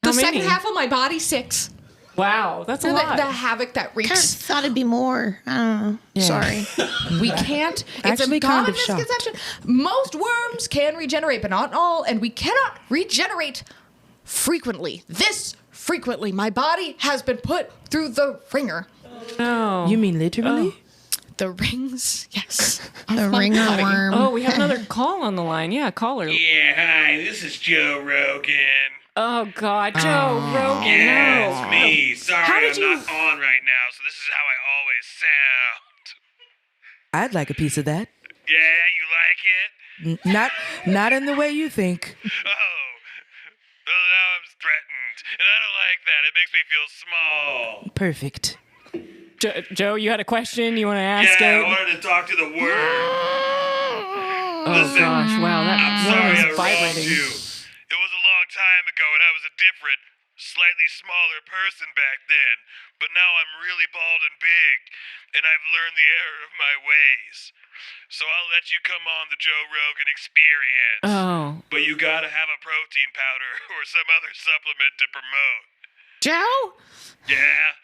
The How many? second half of my body, 6. Wow, that's a The, lot. the havoc that I wreaks. thought it'd be more. I don't know. Yeah. Sorry. We can't. It's Actually a kind common of shocked. misconception. Most worms can regenerate, but not all, and we cannot regenerate frequently. This frequently. My body has been put through the ringer. No. You mean literally? The rings, yes. The ringer worm. Oh, we have another call on the line. Yeah, caller. Yeah, hi, this is Joe Rogan. Oh, God. Joe Rogan, Yeah, no. it's me. Sorry, How did I'm you- not on right now, so this is how I always sound. I'd like a piece of that. Yeah, you like it? Not in the way you think. Oh, well, now I'm threatened, and I don't like that. It makes me feel small. Perfect. Joe, you had a question you want to ask Yeah, I it? wanted to talk to the worm. Oh, Listen, gosh. Wow, that I'm worm sorry I is wronged vibrating. you. It was a long time ago, and I was a different, slightly smaller person back then. But now I'm really bald and big, and I've learned the error of my ways. So I'll let you come on the Joe Rogan Experience. Oh. But you gotta have a protein powder or some other supplement to promote. Joe? Yeah?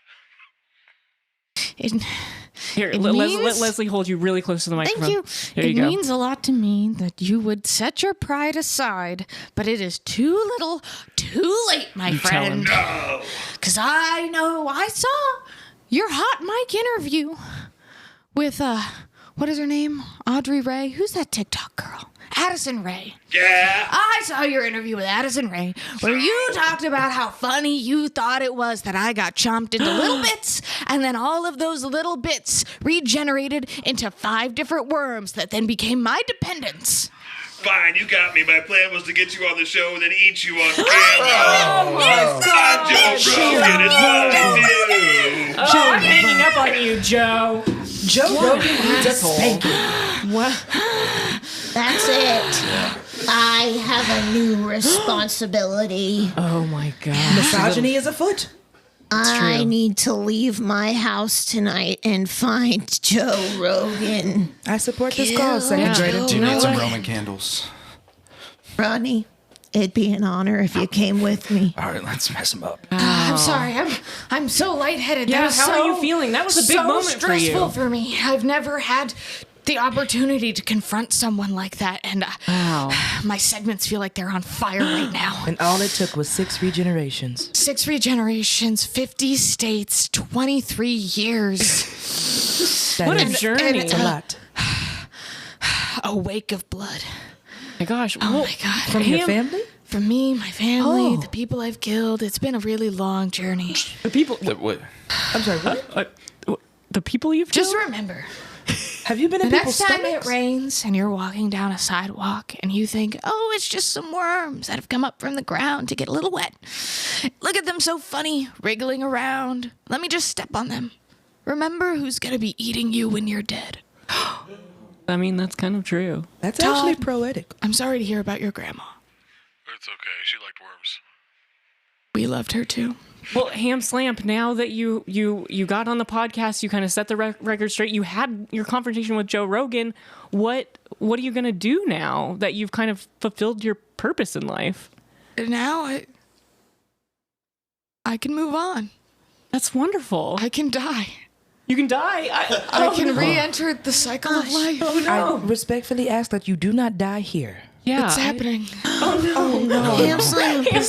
Here, It let means- Leslie hold you really close to the microphone. Thank you. There It you go. means a lot to me that you would set your pride aside, but it is too little, too late, my tell him. friend. No. Because I know I saw your hot mic interview with, what is her name? Audrey Ray? Who's that TikTok girl? Addison Ray. Yeah? I saw your interview with Addison Ray where you talked about how funny you thought it was that I got chomped into little bits, and then all of those little bits regenerated into 5 different worms that then became my dependents. Fine, you got me. My plan was to get you on the show and then eat you on camera. Yes, I'm Joe Rogan. It's what I do. Oh, I'm hanging up on you, Joe. Joe Rogan needs a spanking. That's it. I have a new responsibility. Oh, my God. Misogyny is afoot. I need to leave my house tonight and find Joe Rogan. I support this cause, second grader. Do you need some Roman candles? Rodney, it'd be an honor if you came with me. All right, let's mess him up. I'm sorry. I'm so lightheaded. Yeah, That was how are so- you feeling? That was a big so moment for you. stressful for me. I've never had the opportunity to confront someone like that, and Wow. my segments feel like they're on fire right now. And all it took was 6 regenerations. 6 regenerations, 50 states, 23 years. That What a is- journey. It's a lot. A wake of blood. My gosh. Oh my God. From your family? From me, my family, Oh. the people I've killed. It's been a really long journey. The people. Wait. I'm sorry, what? The people you've Just killed? remember, Have you been in The people's next time stomachs? it rains and you're walking down a sidewalk and you think, oh, it's just some worms that have come up from the ground to get a little wet. Look at them so funny, wriggling around. Let me just step on them. Remember who's going to be eating you when you're dead. I mean, that's kind of true. That's Todd. actually poetic. I'm sorry to hear about your grandma. It's okay. She liked worms. We loved her too. Well, Ham Slamp, now that you got on the podcast, you kind of set the record straight. You had your confrontation with Joe Rogan. What are you going to do now that you've kind of fulfilled your purpose in life? And now I can move on. That's wonderful. I can die. You can die. I can re-enter the cycle of life. I respectfully ask that you do not die here. Yeah. What's happening? Ham Slam. Help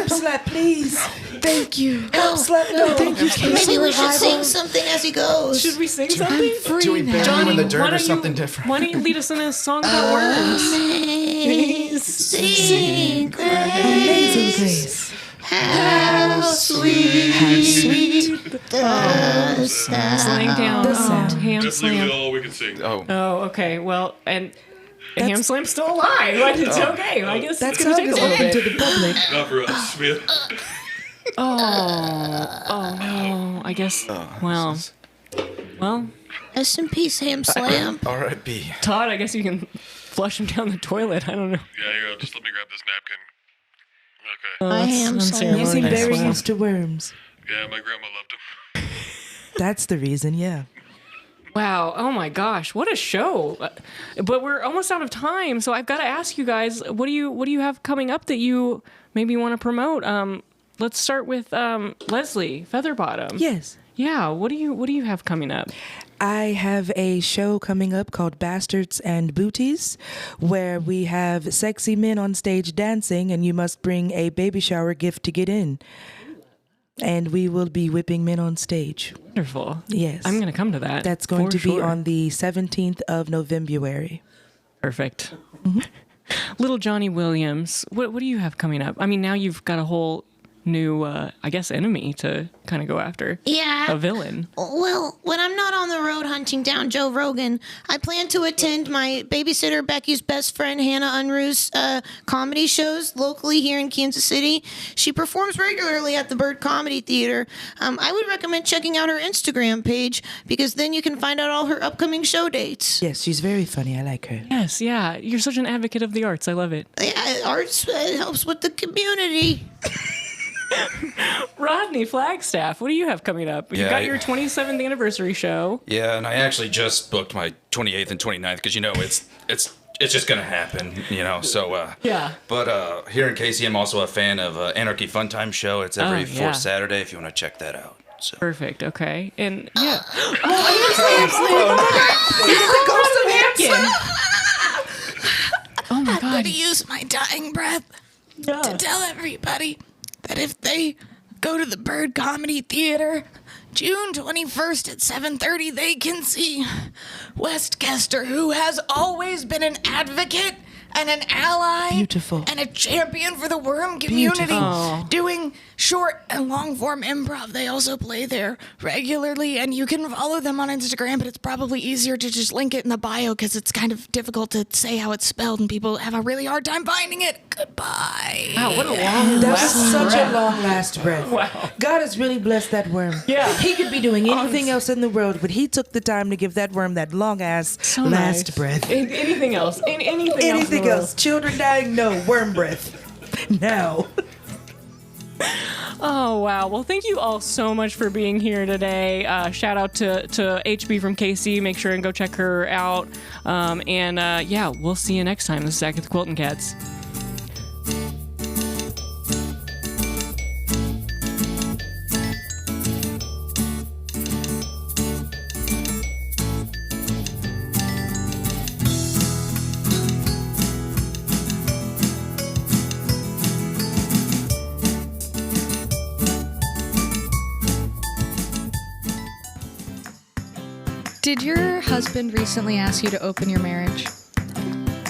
slap, please. Thank you. Help slap. No, thank you. Maybe we should sing something as he goes. Should we sing something? Free Do we now. bury you in the dirt why or don't something you, different? Why don't you lead us in a song about worms? Sing grace. Amazing grace. How sweet the sound. Laying down. The sound. Ham That's literally Slam. all we can sing. Oh, Oh, okay. Well, and Ham Slam's still alive. But it's okay. I guess That it's going to song take is a little open bit. to the public. Not for us, man. Oh, no. I guess. Well. Rest in peace, Ham Slam. R.I.P. Todd, I guess you can flush him down the toilet. I don't know. Yeah, here, just let me grab this napkin. Okay. My Ham Slam. You seem Nice. very Wow. used to worms. Yeah, my grandma loved him. That's the reason, yeah. Wow. Oh my gosh. What a show. But we're almost out of time. So I've got to ask you guys, what do you have coming up that you maybe want to promote? Let's start with Leslie Featherbottom. Yes. Yeah. What do you have coming up? I have a show coming up called Bastards and Booties, where we have sexy men on stage dancing, and you must bring a baby shower gift to get in. And we will be whipping men on stage. Wonderful. Yes. I'm going to come to that. That's going for to be sure. on the 17th of November. Perfect. Little Johnny Williams, what do you have coming up? I mean, now you've got a whole new, I guess, enemy to kind of go after. A Yeah. villain. Well, when I'm not on the road hunting down Joe Rogan, I plan to attend my babysitter Becky's best friend Hannah Unruh's comedy shows locally here in Kansas City. She performs regularly at the Bird Comedy Theater. I would recommend checking out her Instagram page because then you can find out all her upcoming show dates. Yes, she's very funny. I like her. Yes, yeah. You're such an advocate of the arts. I love it. Yeah, arts helps with the community. Rodney Flagstaff, what do you have coming up? You Yeah, got I- your 27th anniversary show. Yeah, and I actually just booked my 28th and 29th because it's just gonna happen, So Yeah. But here in KC, I'm also a fan of Anarchy Fun Time Show. It's every Oh, yeah. fourth Saturday if you want to check that out. So. Perfect. Okay. And yeah. Oh my I'm going God. to use my dying breath to tell everybody that if they go to the Bird Comedy Theater June 21st at 7:30, they can see West Kester, who has always been an advocate and an ally Beautiful. and a champion for the worm community, Beautiful. doing short and long form improv. They also play there regularly, and you can follow them on Instagram, but it's probably easier to just link it in the bio because it's kind of difficult to say how it's spelled and people have a really hard time finding it. Goodbye. Wow, what a long That was last such breath. a long last breath. Wow. God has really blessed that worm. Yeah. He could be doing anything else in the world, but he took the time to give that worm that long ass So last nice. breath. Anything else? Anything else? in Anything the else? world? Children dying? No. Worm breath. No. Oh, wow. Well, thank you all so much for being here today. Shout out to HB from KC. Make sure and go check her out. Yeah, we'll see you next time. This is Zach with the Quilting Cats. Did your husband recently ask you to open your marriage?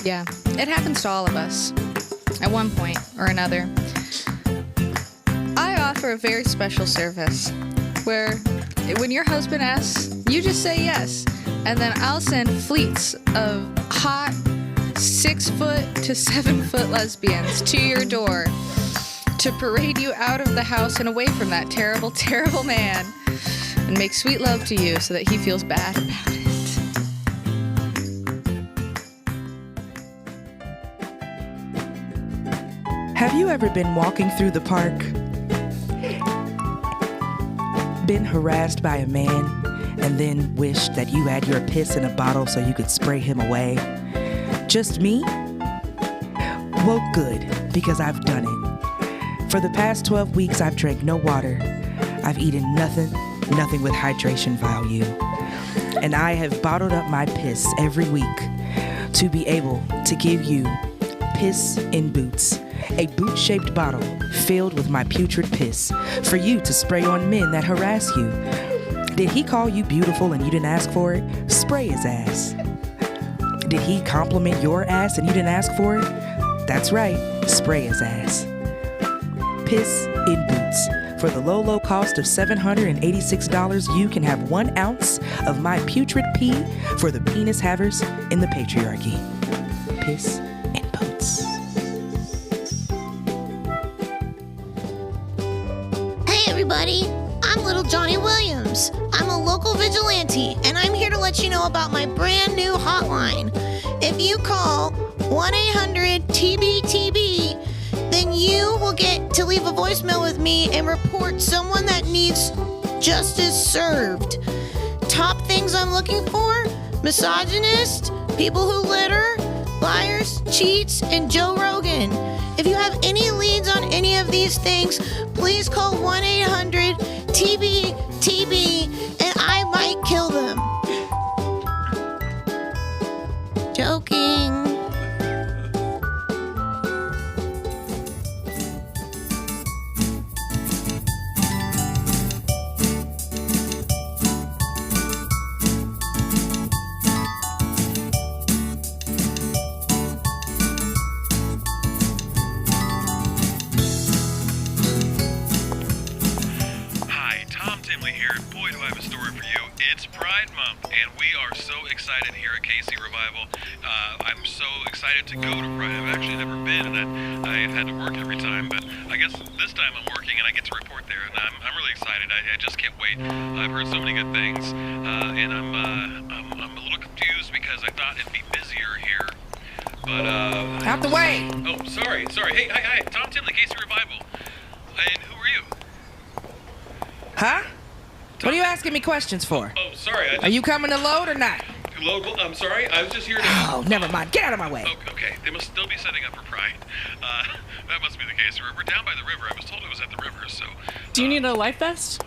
Yeah, it happens to all of us at one point or another. I offer a very special service where when your husband asks, you just say yes. and then I'll send fleets of hot 6 foot to 7 foot lesbians to your door to parade you out of the house and away from that terrible, terrible man and make sweet love to you so that he feels bad about it. Have you ever been walking through the park, been harassed by a man, and then wished that you had your piss in a bottle so you could spray him away? Just me? Well, good, because I've done it. For the past 12 weeks, I've drank no water. I've eaten nothing with hydration value. And I have bottled up my piss every week to be able to give you Piss in Boots, a boot-shaped bottle filled with my putrid piss for you to spray on men that harass you. Did he call you beautiful and you didn't ask for it? Spray his ass. Did he compliment your ass and you didn't ask for it? That's right, spray his ass. Piss in Boots. For the low, low cost of $786, you can have 1 ounce of my putrid pee for the penis havers in the patriarchy. Piss in Boots. Hey everybody, I'm Little Johnny Williams. I'm a local vigilante, and I'm here to let you know about my brand new hotline. If you call 1-800-TBTB, then you will get to leave a voicemail with me and report someone that needs justice served. Top things I'm looking for: misogynist, people who litter, liars, cheats, and Joe Rogan. If you have any leads on any of these things, please call 1-800-TBTB and I might kill them. Joking. excited here at KC Revival. I'm so excited to go to Pride. I've actually never been, and I had to work every time, but I guess this time I'm working and I get to report there, and I'm really excited. I just can't wait. I've heard so many good things, and I'm a little confused because I thought it'd be busier here. But out the way. Oh, sorry. Hey, hi, Tom Tinley, KC Revival. And who are you? Huh? What are you asking me questions for? Oh, sorry. Are you coming to load or not? Load? I'm sorry. I was just here to... Oh, never mind. Get out of my way. Okay. They must still be setting up for Pride. That must be the case. We're down by the river. I was told it was at the river, so... Do you need a life vest?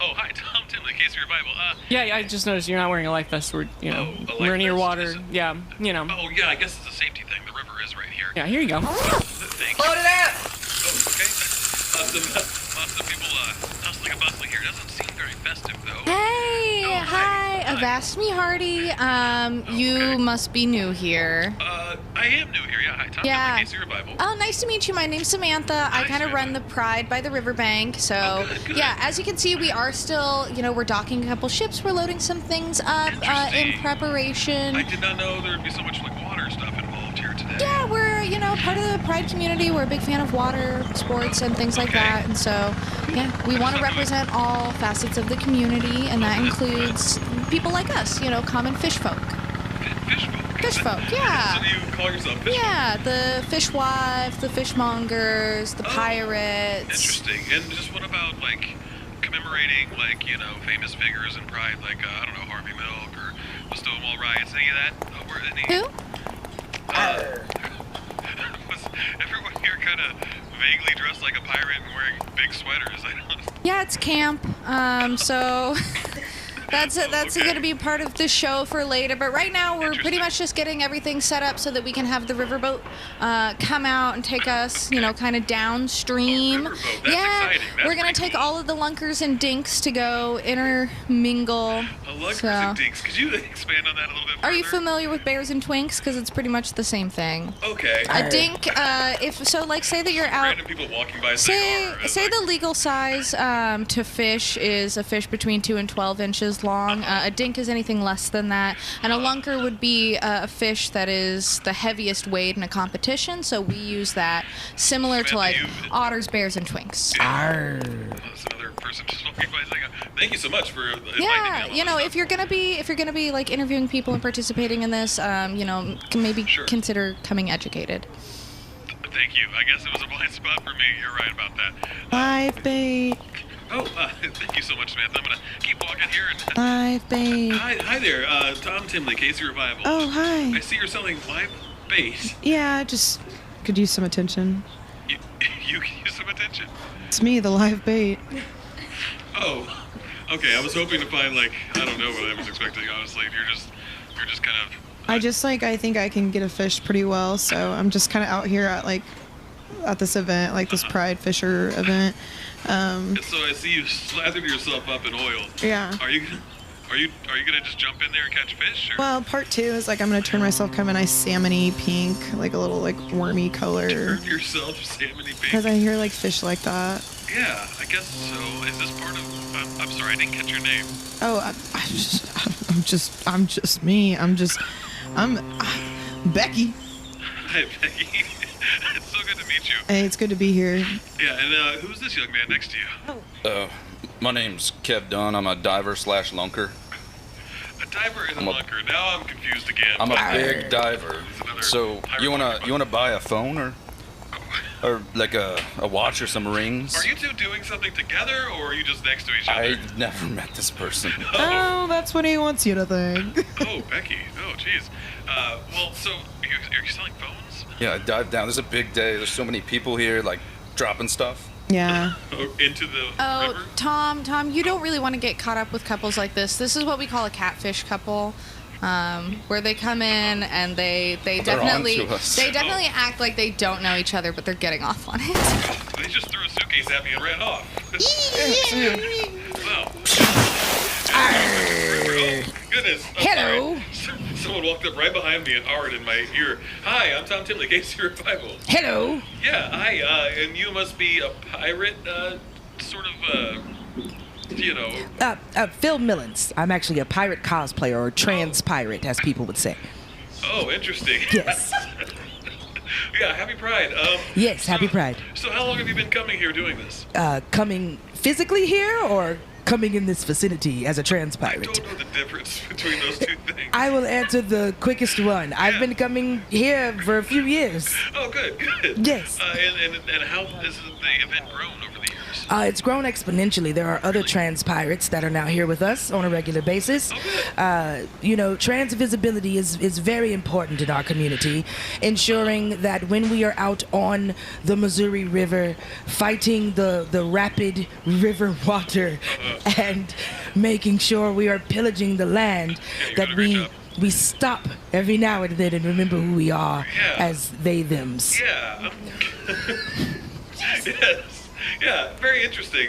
Oh, hi, Tom Tinley, KC Revival. Yeah, I just noticed you're not wearing a life vest. We're life near vest? water. Yeah, you know. Oh, yeah, I guess it's a safety thing. The river is right here. Yeah, here you go. Thank you. Load it up! Oh, okay. Lots of people hustling and bustling here. Doesn't seem very festive, though. Hey, Oh, hi, Avast me Hardy. You must be new here. I am new here. Yeah, hi, Tom Yeah. Tinley, KC Revival. Oh, nice to meet you. My name's Samantha. I kind of run the Pride by the riverbank. So, good. yeah, as you can see, we are still, we're docking a couple ships. We're loading some things up in Interesting. preparation. I did not know there would be so much water stuff involved here today. Yeah, we're, part of the Pride community. We're a big fan of water sports and things like that. And so, yeah, we want to represent all facets of the community, and that includes people like us, common fish folk. Fish folk? Fish folk, yeah. So do you call yourself fish folk? Yeah, the fishwives, the fishmongers, the pirates. Interesting. And just what about, commemorating, famous figures in Pride, Harvey Milk or the Stonewall Riots, any of that? Who? Was everyone here kind of vaguely dressed like a pirate and wearing big sweaters? Yeah, it's camp. So that's Okay. going to be part of the show for later. But right now, we're pretty much just getting everything set up so that we can have the riverboat come out and take us, kind of downstream. Oh, riverboat. That's exciting. That's we're going to pretty take cool. all of the lunkers and dinks to go intermingle. Lunkers So- and dinks. Could you expand on that a little bit further? Are you familiar with bears and twinks? Because it's pretty much the same thing. Okay. A dink, say that you're out. Random people walking by saying, Say the legal size to fish is a fish between 2 and 12 inches inches long. A dink is anything less than that. And a lunker would be a fish that is the heaviest weighed in a competition, so we use that similar to like otters, bears, and twinks. Arr. That's another person just walking by saying, thank you so much for inviting me on you know, if you're gonna be like interviewing people and participating in this, you know, maybe consider coming educated. Thank you. I guess it was a blind spot for me. You're right about that. Live bait. Oh, thank you so much, Samantha. I'm going to keep walking here. And, Live bait. hi there. Tom Timley, KC Revival. Oh, hi. I see you're selling live bait. Yeah, just could use some attention. You can use some attention? It's me, the live bait. Oh, okay. I was hoping to find, like, I don't know what I was expecting, honestly. You're just kind of... I think I can get a fish pretty well, so I'm just kind of out here at this event, like this Pride Fisher event. So I see you slathered yourself up in oil. Yeah. Are you gonna just jump in there and catch fish? Or? Well, part 2 is like I'm gonna turn myself kind of a nice salmony pink, like a little like wormy color. Turn yourself salmony pink. Because I hear like fish like that. Yeah, I guess so. Is this part of? I'm sorry, I didn't catch your name. Oh, I'm just me. I'm Becky. Hi, Becky. It's so good to meet you. Hey, it's good to be here. Yeah, and who's this young man next to you? My name's Kev Dunn. I'm a diver/lunker. A diver and a lunker. Now I'm confused again. I'm a big diver. So you wanna buy a phone or like a watch or some rings? Are you two doing something together, or are you just next to each other? I never met this person. Oh, that's what he wants you to think. Oh, Becky. Oh, jeez. Well, so are you selling phones? Yeah, I dived down. There's a big day. There's so many people here, like dropping stuff. Yeah. Into the river? Tom, you don't really want to get caught up with couples like this. This is what we call a catfish couple. Where they come in and they definitely act like they don't know each other, but they're getting off on it. They just threw a suitcase at me and ran off. Wow. Oh, goodness. Hello. Someone walked up right behind me and R in my ear. Hi, I'm Tom Timley, KC Revival. Hello. Yeah, hi, and you must be a pirate, sort of, you know. Phil Millens. I'm actually a pirate cosplayer, or trans pirate, as people would say. Oh, interesting. Yes. Yeah, happy Pride. Yes, happy Pride. So how long have you been coming here doing this? Coming physically here, or coming in this vicinity as a trans pirate? I don't know the difference between those two things. I will answer the quickest one. I've been coming here for a few years. Oh, good. Yes. And how has the event grown over the years? It's grown exponentially. There are other trans pirates that are now here with us on a regular basis. You know, trans visibility is very important in our community, ensuring that when we are out on the Missouri River fighting the rapid river water and making sure we are pillaging the land, that we stop every now and then and remember who we are as they-thems. Yeah. Yes. Yeah, very interesting.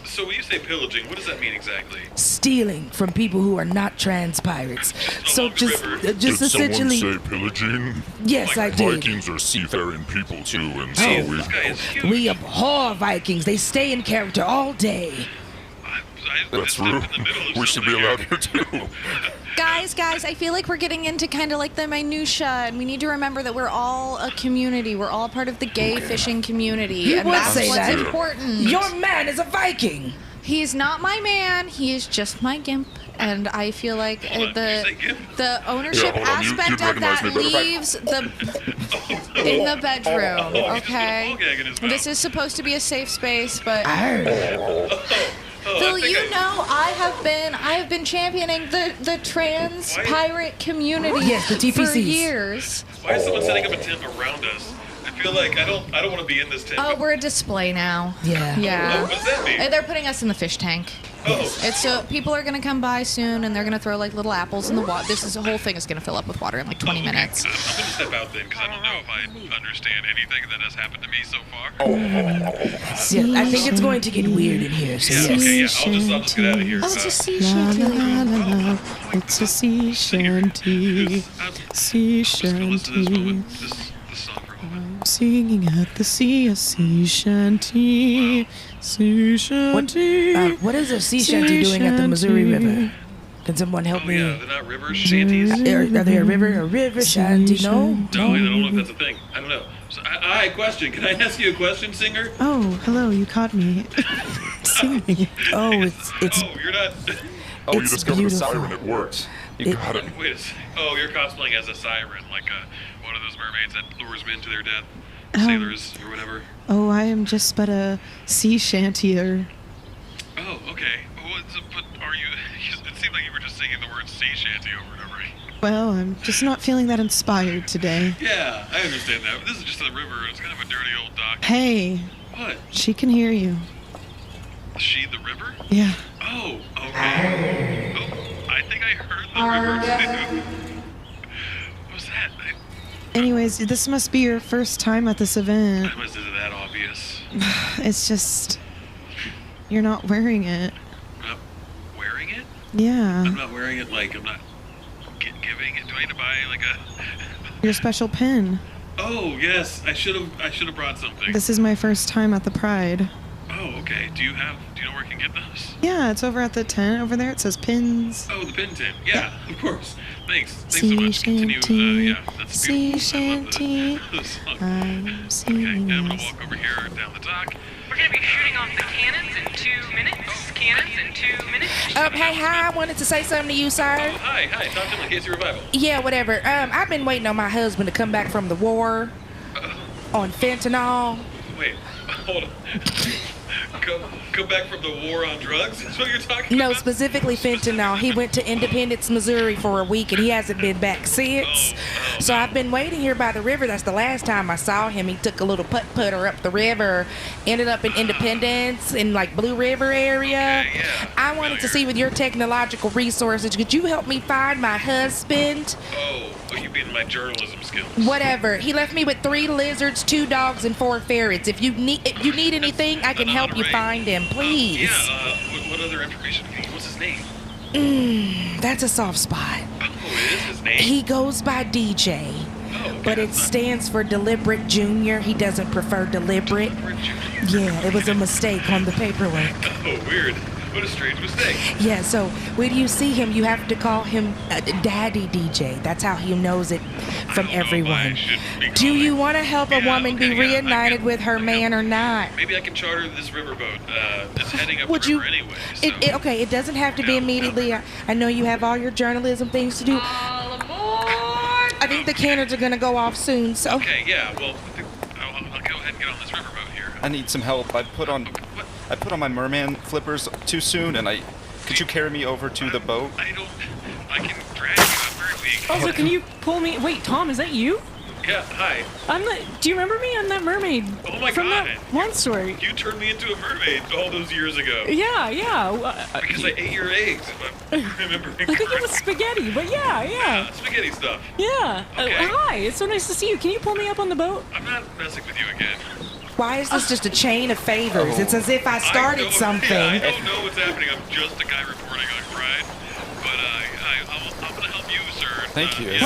So when you say pillaging, what does that mean exactly? Stealing from people who are not trans pirates. So just Did essentially. someone say pillaging? Yes, I did. Vikings are seafaring people too, and so This guy is huge. We abhor Vikings. They stay in character all day. That's true. We should be allowed here too. Guys, I feel like we're getting into kind of like the minutia, and we need to remember that we're all a community. We're all part of the gay fishing community, You and would that's say what's that. important. Your man is a Viking. He's not my man. He is just my gimp. And I feel like the ownership Yeah, hold on. You'd aspect of recognize that me better. leaves in the bedroom. Okay, Ball gag in his mouth. this is supposed to be a safe space, but Oh, Phil, I think you know I have been championing the trans pirate community Yes, the for TPCs. years. Why is someone setting up a tent around us? I feel like I don't want to be in this tent. Oh, we're a display now. Yeah. Yeah. What does that mean? They're putting us in the fish tank. Oh. It's so people are gonna come by soon, and they're gonna throw like little apples in the water. The whole thing is gonna fill up with water in like 20 minutes. I'm gonna step out then, because I don't know if I understand anything that has happened to me so far. Yeah, I think it's going to get weird in here. So Yeah, yes. okay, yeah. I'll just get out of here. It's a sea La, shanty. la, la, la. It's a sea shanty. Sea I'm just gonna listen to this shanty. moment. This song for a moment. singing at the sea, a sea shanty, sea shanty. What is a sea shanty doing at the Missouri River? Can someone help me? Yeah, they're not river shanties. Are they a river shanty? No. No, I don't know if that's a thing. I don't know. So, question. Can I ask you a question, singer? Oh, hello, you caught me. Singing. Oh, it's. Oh, you're not. Oh, you It's discovered beautiful. a siren. It works. You got it. Wait a second. Oh, you're cosplaying as a siren, like one of those mermaids that lures men to their death. Sailors or whatever. Oh, I am just but a sea shantier. Oh, okay. Well, but are you? It seemed like you were just singing the word sea shanty over and over. Well, I'm just not feeling that inspired today. Yeah, I understand that. But this is just a river. It's kind of a dirty old dock. Hey, What? she can hear you. She the river? Yeah. Oh, okay. Oh, I think I heard the river too. What was that? Anyways, this must be your first time at this event. How is it that obvious? It's just you're not wearing it. I'm not wearing it? Yeah. I'm not wearing it like I'm not giving it. Do I need to buy like a? Your special pin. Oh yes, I should have brought something. This is my first time at the Pride. Oh okay. Do you know where I can get those? Yeah, it's over at the tent over there. It says pins. Oh, the pin tent. Yeah, of course. Thanks so Sea much. Continue. shanty, Yeah, that's sea beautiful. I love shanty, the song. I'm Okay, singing. now I'm gonna walk over here down the dock. We're gonna be shooting off the cannons in 2 minutes. Cannons in 2 minutes. Hey, hi. I wanted to say something to you, sir. Oh, hi. Tom Timlin, KC Revival. Yeah, whatever. I've been waiting on my husband to come back from the war on fentanyl. Wait, hold on. Come back from the war on drugs? That's what you're talking No, about? specifically fentanyl. He went to Independence, Missouri for a week, and he hasn't been back since. So I've been waiting here by the river. That's the last time I saw him. He took a little putt-putter up the river, ended up in Independence, in like Blue River area. Okay, yeah. I wanted to see with your technological resources, could you help me find my husband? Oh, you mean my journalism skills? Whatever. He left me with 3 lizards, 2 dogs, and 4 ferrets. If you need anything, I can help you find him, please. Yeah, what other information? What's his name? That's a soft spot. Oh, it is his name? He goes by DJ, Oh, okay, but it that's not- stands for Deliberate Junior. He doesn't prefer deliberate. Yeah, it was a mistake on the paperwork. Oh, weird. What a strange mistake. Yeah, so when you see him, you have to call him Daddy DJ. That's how he knows it from everyone. Do you want to help a woman be reunited with her man or not? Maybe I can charter this riverboat. It's heading up Would the you? river anyway. Okay, it doesn't have to be immediately. I know you have all your journalism things to do. All aboard! I think the cannons are gonna go off soon, so. Okay, yeah, well, I'll go ahead and get on this riverboat here. I need some help. I put on my merman flippers too soon, and could you carry me over to the boat? I can drag you. I'm very weak. Also, can you pull me? Wait, Tom, is that you? Yeah, hi. Do you remember me? I'm that mermaid. Oh my from God. that one story. You turned me into a mermaid all those years ago. Yeah. Because I ate your eggs, if I'm remembering I think it was spaghetti, but yeah. spaghetti stuff. Yeah. Okay. Hi, it's so nice to see you. Can you pull me up on the boat? I'm not messing with you again. Why is this just a chain of favors? It's as if I started something. Yeah, I don't know what's happening. I'm just a guy reporting on Pride. But I'm going to help you, sir. Thank you.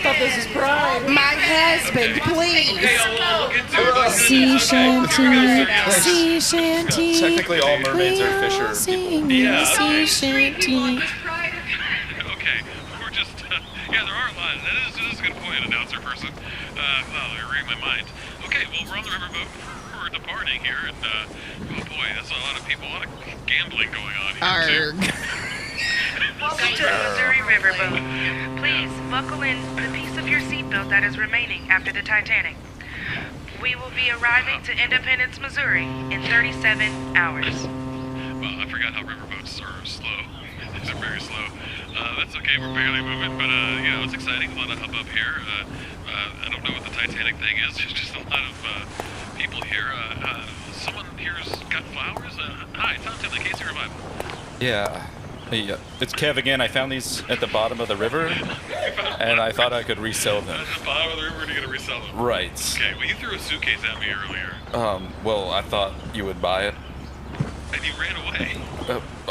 Thought this was Pride. My husband, please. Okay, I'll look into it. Sea shanty, sea shanty. Technically, all mermaids are fisher Singing Yeah. sea shanty. Okay, we're just, yeah, there are a lot. That is a good point, announcer person. Wow, you're reading my mind. Okay, well, we're on the riverboat. We're departing here, and, oh boy, that's a lot of people, a lot of gambling going on here. Arg. Welcome to the Missouri Riverboat. Please buckle in the piece of your seatbelt that is remaining after the Titanic. We will be arriving to Independence, Missouri in 37 hours. Well, I forgot how riverboats are slow. They're very slow. That's okay, we're barely moving, but, it's exciting. A lot of hubbub here. I don't know what the Titanic thing is. There's just a lot of people here. Someone here's got flowers. Hi, Tom Timlin, KC Revival. Yeah. Hey, it's Kev again. I found these at the bottom of the river, and I thought I could resell them. At the bottom of the river to get a resell them. Right. Okay, well, you threw a suitcase at me earlier. Well, I thought you would buy it. And you ran away.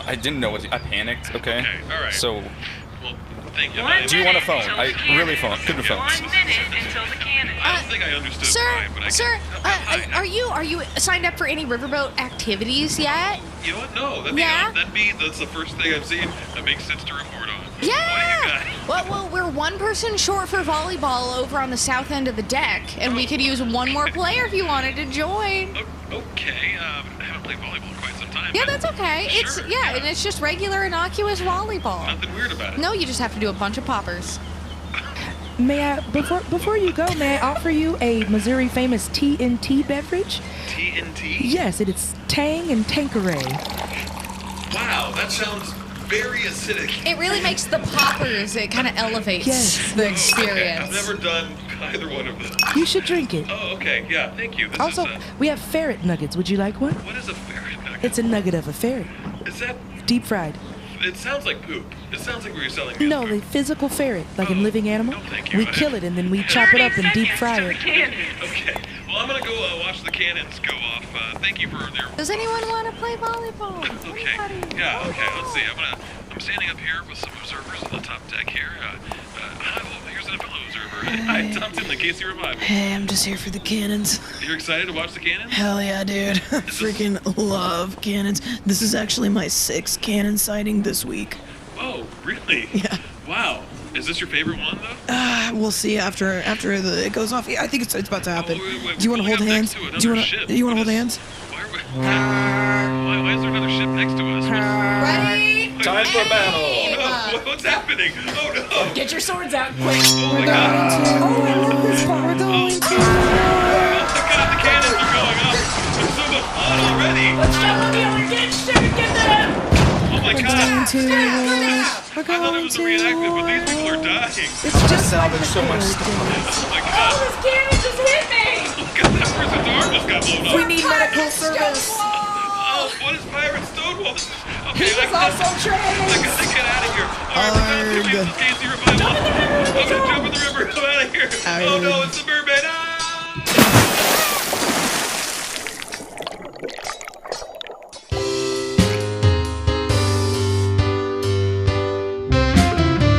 I didn't know what I panicked, okay? Okay, all right. So, Well, Thank you. Do you want a phone? I really phone. Good with phones. 1 minute until the cannon. I don't think I understood Sir, fine, but I sir, can. are you signed up for any riverboat activities yet? You know what? No, that's the first thing I've seen that makes sense to report on. Yeah. What do you got? Well, we're one person short for volleyball over on the south end of the deck, and we could use one more player if you wanted to join. Okay, I haven't played volleyball in quite some time. Yeah, but that's okay. Sure, And it's just regular innocuous volleyball. Nothing weird about it. No, you just have to do a bunch of poppers. May I, before you go, may I offer you a Missouri famous TNT beverage? TNT? Yes, it is Tang and Tanqueray. Wow, that sounds very acidic. It really makes the poppers. It kind of elevates the experience. Okay. I've never done either one of them. You should drink it. Oh, okay. Yeah, thank you. Also, we have ferret nuggets. Would you like one? What is a ferret nugget? It's a nugget of a ferret. Is that... Deep fried. It sounds like poop. It sounds like we were selling No, the physical ferret, like a living animal. No, thank you. We kill it and then we chop it up and deep fry it. Okay. Well, I'm going to go watch the cannons go off. Thank you for their... Does anyone want to play volleyball? Okay. Yeah, okay. Let's see. I'm standing up here with some observers on the top deck here. Here's a fellow observer. Hi, Tom Tinley, KC Revival. Hey, I'm just here for the cannons. You're excited to watch the cannons? Hell yeah, dude. Freaking love cannons. This is actually my 6th cannon sighting this week. Oh, really? Yeah. Wow. Is this your favorite one, though? We'll see after it goes off. Yeah, I think it's about to happen. Wait, Do you want to hold hands? Do you want to hold hands? Why is there another ship next to us? Ready? Time for battle. Oh, no. What's happening? Oh, no. Get your swords out quick. Oh, my God. Oh, I love this part. We're going to. Oh, my God, the cannons are going up. There's so much fun already. Let's jump on the other ditch so we get them. Oh, my God. We're I thought it was a reenactment, but these people are dying. It's just salvage so much stuff. Oh, my God. This cannon just hit me. Oh, my God, that person's arm just got blown off. we need medical service. Oh, what is Pirate Stonewall? This is... Okay, He was also I trained. gotta get out of here. All right, we're done. This is KC Revival. I'm gonna jump in the river. I'm out of here. Oh, no, it's the mermaid. Ah!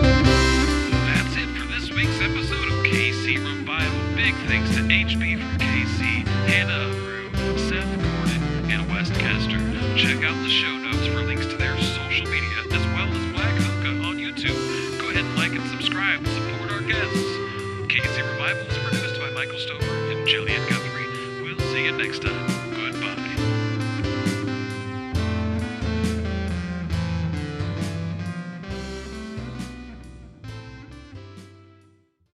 That's it for this week's episode of KC Revival. Big thanks to HB from KC, Hannah, Unruh, Seth, Gordon, and West Kester. Check out the show notes for links to their social media as well as Black Hookah on YouTube. Go ahead and like and subscribe to support our guests. KC Revival is produced by Michael Stover and Jillian Guthrie. We'll see you next time.